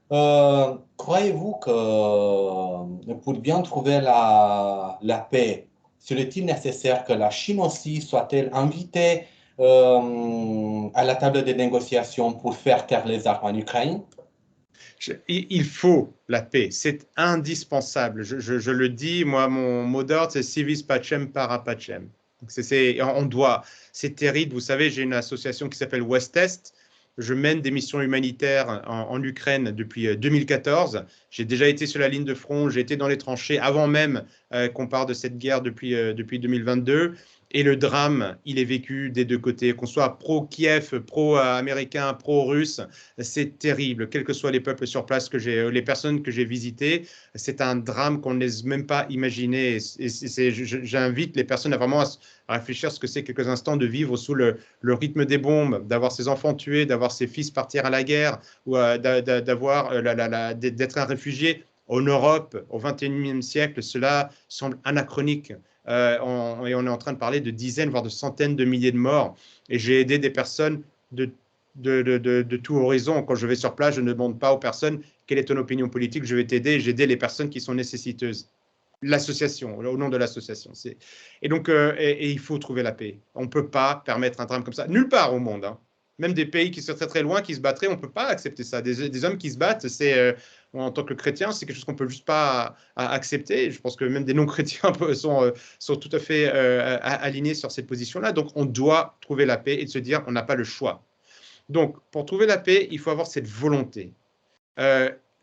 Croyez-vous que pour bien trouver la paix, serait-il nécessaire que la Chine aussi soit-elle invitée à la table des négociations pour faire taire les armes en Ukraine? Il faut la paix, c'est indispensable. Je le dis, moi, mon mot d'ordre, c'est civis pacem para pacem. On doit, c'est terrible. Vous savez, j'ai une association qui s'appelle West Est. Je mène des missions humanitaires en Ukraine depuis 2014. J'ai déjà été sur la ligne de front, j'ai été dans les tranchées avant même qu'on parle de cette guerre depuis 2022. Et le drame, il est vécu des deux côtés, qu'on soit pro-Kiev, pro-américain, pro-russe. C'est terrible, quels que soient les peuples sur place, les personnes que j'ai visitées. C'est un drame qu'on n'ose même pas imaginer. J'invite les personnes à vraiment à réfléchir à ce que c'est quelques instants de vivre sous le rythme des bombes, d'avoir ses enfants tués, d'avoir ses fils partir à la guerre, ou d'être un réfugié en Europe au XXIe siècle. Cela semble anachronique. Et on est en train de parler de dizaines, voire de centaines de milliers de morts. Et j'ai aidé des personnes de tout horizon. Quand je vais sur place, je ne demande pas aux personnes quelle est ton opinion politique, je vais t'aider. J'aide les personnes qui sont nécessiteuses. L'association, au nom de l'association. Et donc, il faut trouver la paix. On ne peut pas permettre un drame comme ça, nulle part au monde. Hein. Même des pays qui sont très très loin, qui se battraient, on ne peut pas accepter ça. Des hommes qui se battent, en tant que chrétien, c'est quelque chose qu'on ne peut juste pas accepter. Je pense que même des non-chrétiens sont tout à fait alignés sur cette position-là. Donc, on doit trouver la paix et de se dire, on n'a pas le choix. Donc, pour trouver la paix, il faut avoir cette volonté.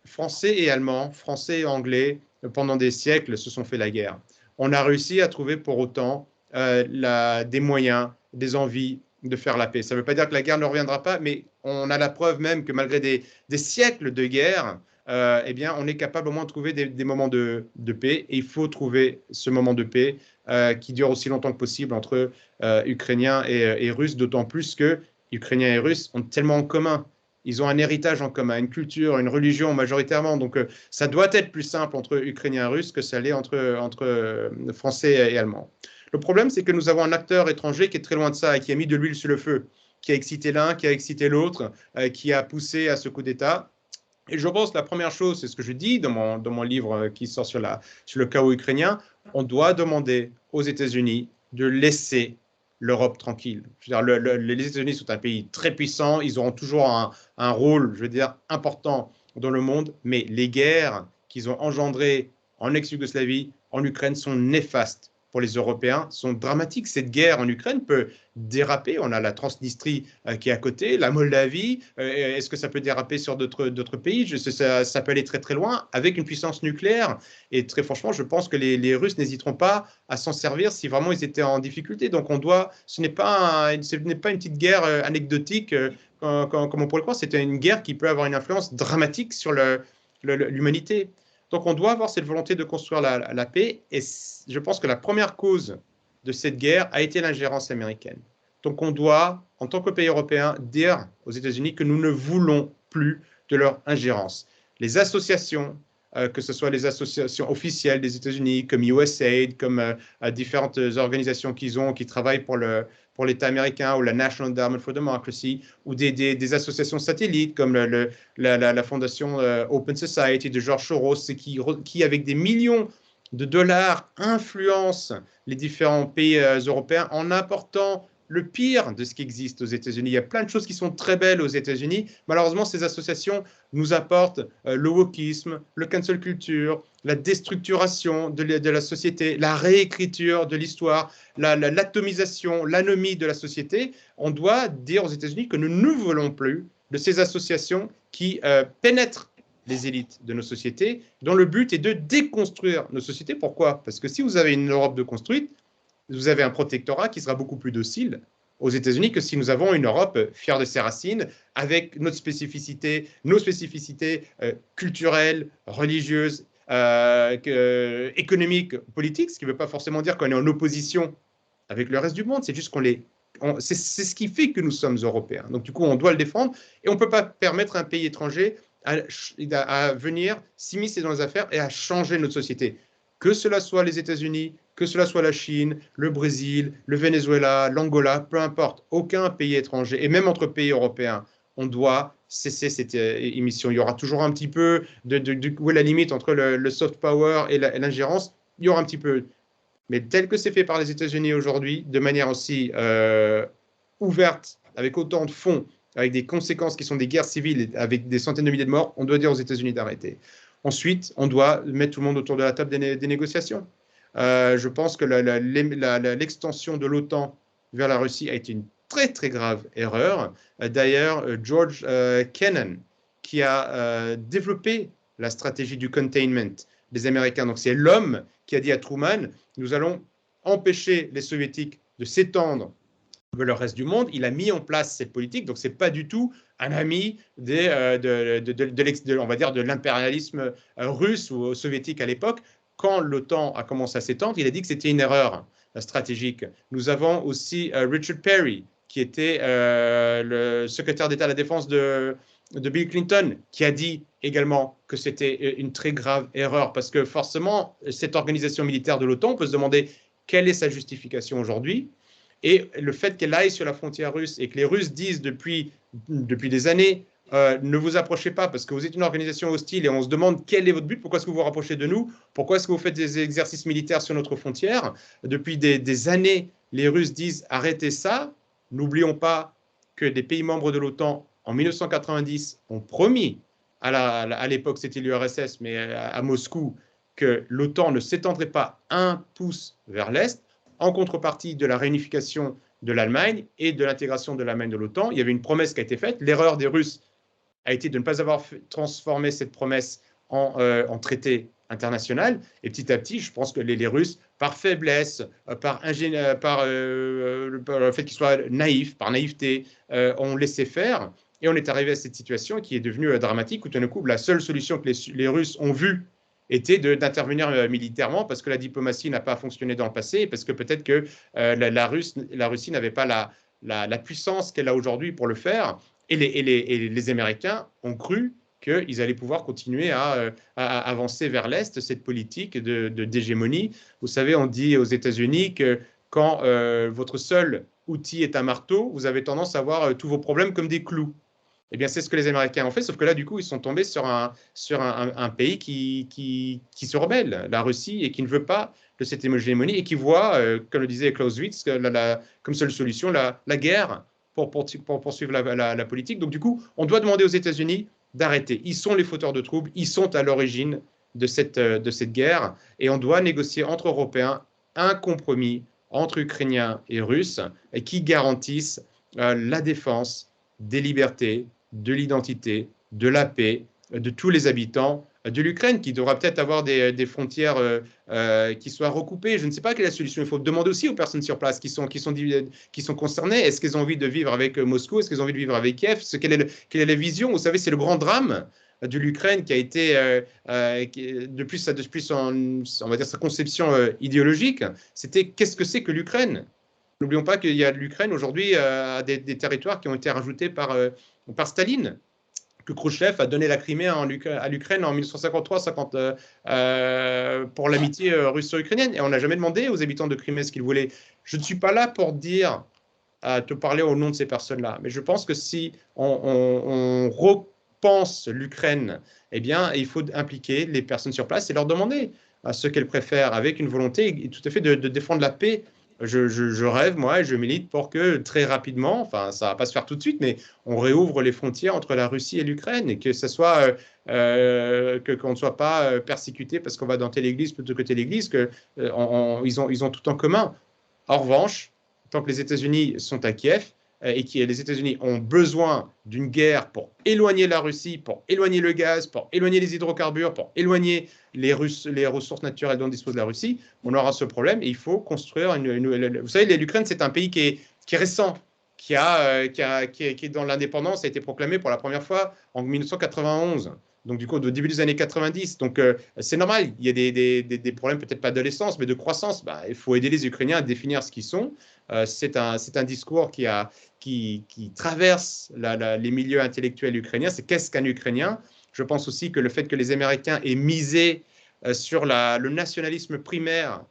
Français et Allemands, Français et Anglais, pendant des siècles, se sont fait la guerre. On a réussi à trouver pour autant des moyens, des envies de faire la paix. Ça ne veut pas dire que la guerre ne reviendra pas, mais on a la preuve même que malgré des siècles de guerre, eh bien, on est capable au moins de trouver des moments de paix. Et il faut trouver ce moment de paix qui dure aussi longtemps que possible entre Ukrainiens et Russes, d'autant plus que Ukrainiens et Russes ont tellement en commun. Ils ont un héritage en commun, une culture, une religion majoritairement. Donc, ça doit être plus simple entre Ukrainiens et Russes que ça l'est entre Français et Allemands. Le problème, c'est que nous avons un acteur étranger qui est très loin de ça et qui a mis de l'huile sur le feu, qui a excité l'un, qui a excité l'autre, qui a poussé à ce coup d'État. Et je pense que la première chose, c'est ce que je dis dans mon livre qui sort sur le chaos ukrainien, on doit demander aux États-Unis de laisser l'Europe tranquille. Je veux dire, les États-Unis sont un pays très puissant, ils auront toujours un rôle, je veux dire, important dans le monde, mais les guerres qu'ils ont engendrées en ex-Yougoslavie, en Ukraine, sont néfastes pour les Européens, sont dramatiques. Cette guerre en Ukraine peut déraper. On a la Transnistrie qui est à côté, la Moldavie. Est-ce que ça peut déraper sur d'autres pays? Ça peut aller très très loin avec une puissance nucléaire. Et très franchement, je pense que les Russes n'hésiteront pas à s'en servir si vraiment ils étaient en difficulté. Donc ce n'est pas une petite guerre anecdotique comme on pourrait le croire. C'est une guerre qui peut avoir une influence dramatique sur l'humanité. Donc on doit avoir cette volonté de construire la paix. Et je pense que la première cause de cette guerre a été l'ingérence américaine. Donc on doit, en tant que pays européen, dire aux États-Unis que nous ne voulons plus de leur ingérence. Les associations, que ce soit les associations officielles des États-Unis, comme USAID, comme différentes organisations qui travaillent pour l'État américain, ou la National Endowment for Democracy, ou des associations satellites comme la fondation Open Society de George Soros, qui avec des millions de dollars influencent les différents pays européens en apportant le pire de ce qui existe aux États-Unis. Il y a plein de choses qui sont très belles aux États-Unis. Malheureusement, ces associations nous apportent le wokisme, le cancel culture, la déstructuration de la société, la réécriture de l'histoire, l'atomisation, l'anomie de la société. On doit dire aux États-Unis que nous ne voulons plus de ces associations qui pénètrent les élites de nos sociétés, dont le but est de déconstruire nos sociétés. Pourquoi? Parce que si vous avez une Europe de construite, vous avez un protectorat qui sera beaucoup plus docile aux États-Unis que si nous avons une Europe fière de ses racines, avec nos spécificités culturelles, religieuses, économiques, politiques, ce qui ne veut pas forcément dire qu'on est en opposition avec le reste du monde, c'est juste c'est ce qui fait que nous sommes Européens. Donc du coup, on doit le défendre et on ne peut pas permettre à un pays étranger à venir s'immiscer dans les affaires et à changer notre société. Que cela soit les États-Unis, que cela soit la Chine, le Brésil, le Venezuela, l'Angola, peu importe, aucun pays étranger, et même entre pays européens, on doit cesser cette émission. Il y aura toujours un petit peu où est la limite entre le soft power et l'ingérence. Il y aura un petit peu. Mais tel que c'est fait par les États-Unis aujourd'hui, de manière aussi ouverte, avec autant de fonds, avec des conséquences qui sont des guerres civiles, avec des centaines de milliers de morts, on doit dire aux États-Unis d'arrêter. Ensuite, on doit mettre tout le monde autour de la table des négociations. Je pense que l'extension de l'OTAN vers la Russie a été une très, très grave erreur. D'ailleurs, George Kennan, qui a développé la stratégie du containment des Américains, donc c'est l'homme qui a dit à Truman, nous allons empêcher les Soviétiques de s'étendre vers le reste du monde. Il a mis en place cette politique, donc ce n'est pas du tout un ami on va dire de l'impérialisme russe ou soviétique à l'époque. Quand l'OTAN a commencé à s'étendre, il a dit que c'était une erreur stratégique. Nous avons aussi Richard Perry, qui était le secrétaire d'État à la Défense de Bill Clinton, qui a dit également que c'était une très grave erreur, parce que forcément, cette organisation militaire de l'OTAN, on peut se demander quelle est sa justification aujourd'hui. Et le fait qu'elle aille sur la frontière russe et que les Russes disent depuis des années ne vous approchez pas parce que vous êtes une organisation hostile et on se demande quel est votre but, pourquoi est-ce que vous vous rapprochez de nous, pourquoi est-ce que vous faites des exercices militaires sur notre frontière. Depuis des années, les Russes disent arrêtez ça. N'oublions pas que des pays membres de l'OTAN en 1990 ont promis, à l'époque c'était l'URSS, mais à Moscou, que l'OTAN ne s'étendrait pas un pouce vers l'Est en contrepartie de la réunification de l'Allemagne et de l'intégration de l'Allemagne de l'OTAN. Il y avait une promesse qui a été faite. L'erreur des Russes a été de ne pas avoir transformé cette promesse en traité international. Et petit à petit, je pense que les Russes, par faiblesse, par le fait qu'ils soient naïfs, par naïveté, ont laissé faire. Et on est arrivé à cette situation qui est devenue dramatique, où tout d'un coup, la seule solution que les Russes ont vue était d'intervenir militairement parce que la diplomatie n'a pas fonctionné dans le passé, parce que peut-être que la Russie n'avait pas la puissance qu'elle a aujourd'hui pour le faire. et les Américains ont cru qu'ils allaient pouvoir continuer à avancer vers l'Est, cette politique d'hégémonie. Vous savez, on dit aux États-Unis que quand votre seul outil est un marteau, vous avez tendance à voir tous vos problèmes comme des clous. Eh bien, c'est ce que les Américains ont fait, sauf que là, du coup, ils sont tombés sur un pays qui se rebelle, la Russie, et qui ne veut pas de cette hégémonie, et qui voit, comme le disait Clausewitz, comme seule solution la guerre pour poursuivre la politique. Donc, du coup, on doit demander aux États-Unis d'arrêter. Ils sont les fauteurs de troubles, ils sont à l'origine de cette guerre, et on doit négocier entre Européens un compromis entre Ukrainiens et Russes qui garantisse la défense des libertés, de l'identité, de la paix, de tous les habitants de l'Ukraine, qui devra peut-être avoir des frontières qui soient recoupées. Je ne sais pas quelle est la solution. Il faut demander aussi aux personnes sur place qui sont concernées. Est-ce qu'elles ont envie de vivre avec Moscou? Est-ce qu'elles ont envie de vivre avec Kiev? Quelle est la vision? Vous savez, c'est le grand drame de l'Ukraine qui a été, depuis on va dire, sa conception idéologique, c'était qu'est-ce que c'est que l'Ukraine? N'oublions pas qu'il y a l'Ukraine aujourd'hui des territoires qui ont été rajoutés par Staline, que Khrouchtchev a donné la Crimée à l'Ukraine en 1953-50 pour l'amitié russo-ukrainienne. Et on n'a jamais demandé aux habitants de Crimée ce qu'ils voulaient. Je ne suis pas là pour te parler au nom de ces personnes-là, mais je pense que si on repense l'Ukraine, eh bien, il faut impliquer les personnes sur place et leur demander ce qu'elles préfèrent, avec une volonté tout à fait de défendre la paix. Je rêve, moi, et je milite pour que très rapidement, enfin, ça ne va pas se faire tout de suite, mais on réouvre les frontières entre la Russie et l'Ukraine et que qu'on ne soit pas persécuté parce qu'on va dans telle église plutôt que telle église, ils ont tout en commun. En revanche, tant que les États-Unis sont à Kiev et que les États-Unis ont besoin d'une guerre pour éloigner la Russie, pour éloigner le gaz, pour éloigner les hydrocarbures, pour éloigner les ressources naturelles dont dispose la Russie, on aura ce problème et il faut construire Vous savez, l'Ukraine, c'est un pays qui est récent, qui est dans l'indépendance, a été proclamé pour la première fois en 1991. Donc, du coup, au début des années 90. Donc, c'est normal. Il y a des problèmes, peut-être pas d'adolescence, mais de croissance. Bah, il faut aider les Ukrainiens à définir ce qu'ils sont. C'est un discours qui traverse les milieux intellectuels ukrainiens. C'est qu'est-ce qu'un Ukrainien? Je pense aussi que le fait que les Américains aient misé sur le nationalisme primaire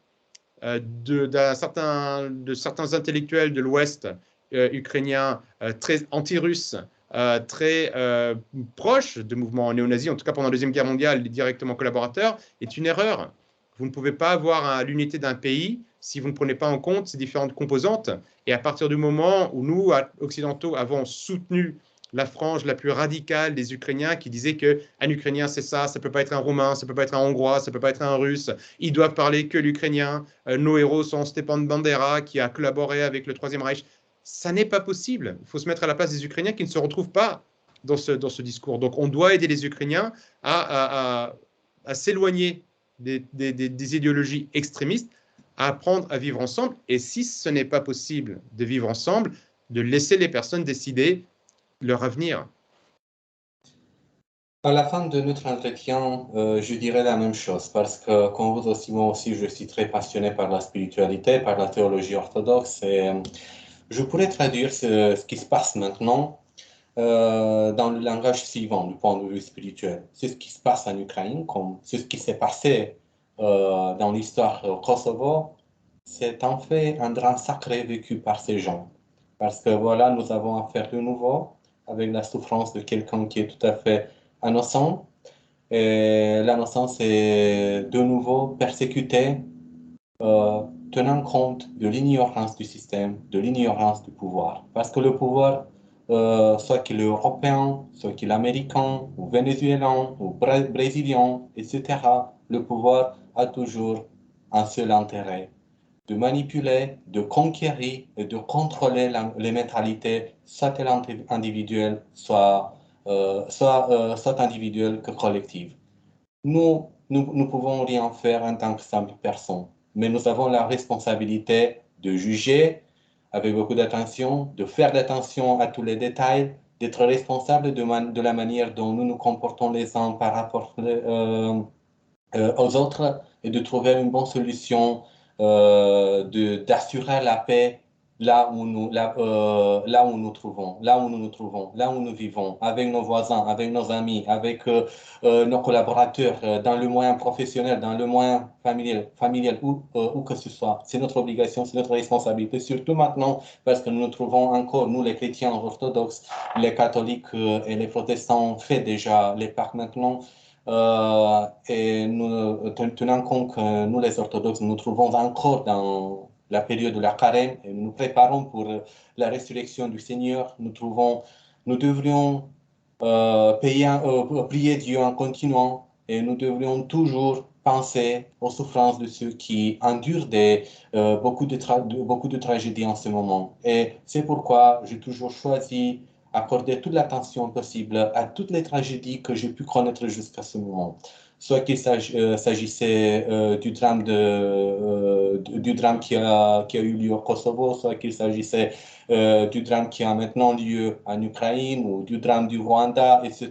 de certains intellectuels de l'Ouest ukrainien très anti-russe, très proches de mouvements néo-nazis, en tout cas pendant la Deuxième Guerre mondiale, directement collaborateurs, est une erreur. Vous ne pouvez pas avoir l'unité d'un pays si vous ne prenez pas en compte ces différentes composantes. Et à partir du moment où nous, occidentaux, avons soutenu la frange la plus radicale des Ukrainiens qui disait qu'un Ukrainien, c'est ça ne peut pas être un Roumain, ça ne peut pas être un Hongrois, ça ne peut pas être un Russe, ils doivent parler que l'Ukrainien. Nos héros sont Stepan Bandera qui a collaboré avec le Troisième Reich. Ça n'est pas possible. Il faut se mettre à la place des Ukrainiens qui ne se retrouvent pas dans ce discours. Donc on doit aider les Ukrainiens à s'éloigner des idéologies extrémistes, à apprendre à vivre ensemble. Et si ce n'est pas possible de vivre ensemble, de laisser les personnes décider leur avenir. À la fin de notre entretien, je dirais la même chose parce que, comme vous aussi, moi aussi, je suis très passionné par la spiritualité, par la théologie orthodoxe et je pourrais traduire ce qui se passe maintenant dans le langage suivant, du point de vue spirituel. C'est ce qui se passe en Ukraine, comme c'est ce qui s'est passé dans l'histoire au Kosovo. C'est en fait un drame sacré vécu par ces gens. Parce que voilà, nous avons affaire de nouveau avec la souffrance de quelqu'un qui est tout à fait innocent. Et l'innocence est de nouveau persécutée, tenant compte de l'ignorance du système, de l'ignorance du pouvoir. Parce que le pouvoir, soit qu'il est européen, soit qu'il est américain, ou vénézuélien, ou brésilien, etc., le pouvoir a toujours un seul intérêt, de manipuler, de conquérir et de contrôler les mentalités, soit individuelles, soit individuelles que collectives. Nous ne pouvons rien faire en tant que simple personne, mais nous avons la responsabilité de juger avec beaucoup d'attention, de faire attention à tous les détails, d'être responsable de la manière dont nous nous comportons les uns par rapport aux autres et de trouver une bonne solution d'assurer la paix là où nous nous trouvons, là où nous vivons, avec nos voisins, avec nos amis, avec nos collaborateurs, dans le moyen professionnel, dans le moyen familial où que ce soit. C'est notre obligation, c'est notre responsabilité, surtout maintenant, parce que nous nous trouvons encore, nous les chrétiens orthodoxes, les catholiques et les protestants, on fait déjà les Pâques maintenant. Et nous, tenant compte que nous, les orthodoxes, nous nous trouvons encore dans la période de la carême et nous nous préparons pour la résurrection du Seigneur, nous devrions prier Dieu en continuant et nous devrions toujours penser aux souffrances de ceux qui endurent beaucoup de tragédies en ce moment. Et c'est pourquoi j'ai toujours choisi accorder toute l'attention possible à toutes les tragédies que j'ai pu connaître jusqu'à ce moment. Soit qu'il s'agissait du drame qui a eu lieu au Kosovo, soit qu'il s'agissait du drame qui a maintenant lieu en Ukraine ou du drame du Rwanda, etc.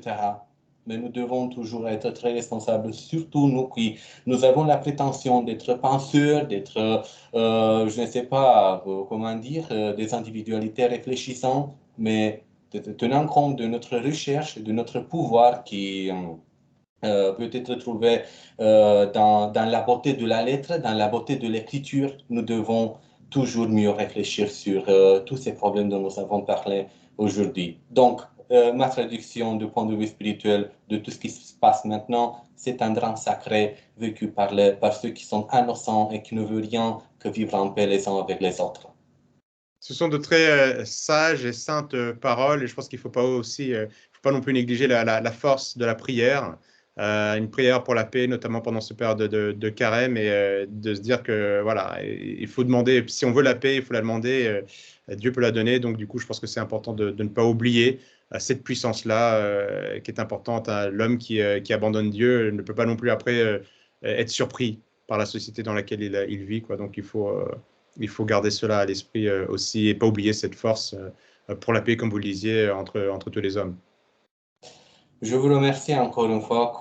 Mais nous devons toujours être très responsables, surtout nous qui nous avons la prétention d'être penseurs, d'être, je ne sais pas comment dire, des individualités réfléchissantes, mais tenant compte de notre recherche, de notre pouvoir qui peut être trouvé dans la beauté de la lettre, dans la beauté de l'écriture, nous devons toujours mieux réfléchir sur tous ces problèmes dont nous avons parlé aujourd'hui. Donc, ma traduction du point de vue spirituel de tout ce qui se passe maintenant, c'est un drame sacré vécu par ceux qui sont innocents et qui ne veulent rien que vivre en paix les uns avec les autres. Ce sont de très sages et saintes paroles, et je pense qu'il ne faut pas aussi, faut pas non plus négliger la force de la prière, une prière pour la paix, notamment pendant ce période de carême, et de se dire que voilà, il faut demander, si on veut la paix, il faut la demander, Dieu peut la donner. Donc du coup, je pense que c'est important de ne pas oublier cette puissance-là qui est importante. L'homme qui abandonne Dieu ne peut pas non plus après être surpris par la société dans laquelle il vit, quoi. Donc il faut garder cela à l'esprit aussi et pas oublier cette force pour la paix, comme vous le disiez, entre tous les hommes. Je vous remercie encore une fois.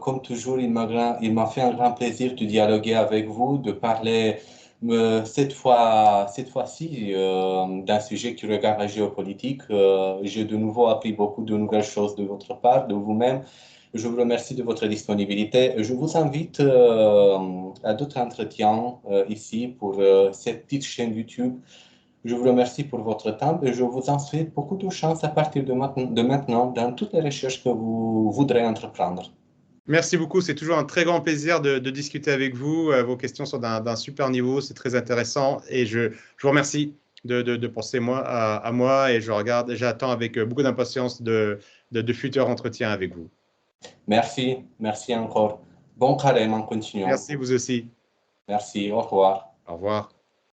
Comme toujours, il m'a fait un grand plaisir de dialoguer avec vous, de parler cette fois-ci d'un sujet qui regarde la géopolitique. J'ai de nouveau appris beaucoup de nouvelles choses de votre part, de vous-même. Je vous remercie de votre disponibilité. Je vous invite à d'autres entretiens ici pour cette petite chaîne YouTube. Je vous remercie pour votre temps et je vous en souhaite beaucoup de chance à partir de maintenant dans toutes les recherches que vous voudrez entreprendre. Merci beaucoup, c'est toujours un très grand plaisir de discuter avec vous. Vos questions sont d'un super niveau, c'est très intéressant et je vous remercie de penser à moi et j'attends avec beaucoup d'impatience de futurs entretiens avec vous. Merci, merci encore. Bon carême en continuant. Merci vous aussi. Merci, au revoir. Au revoir.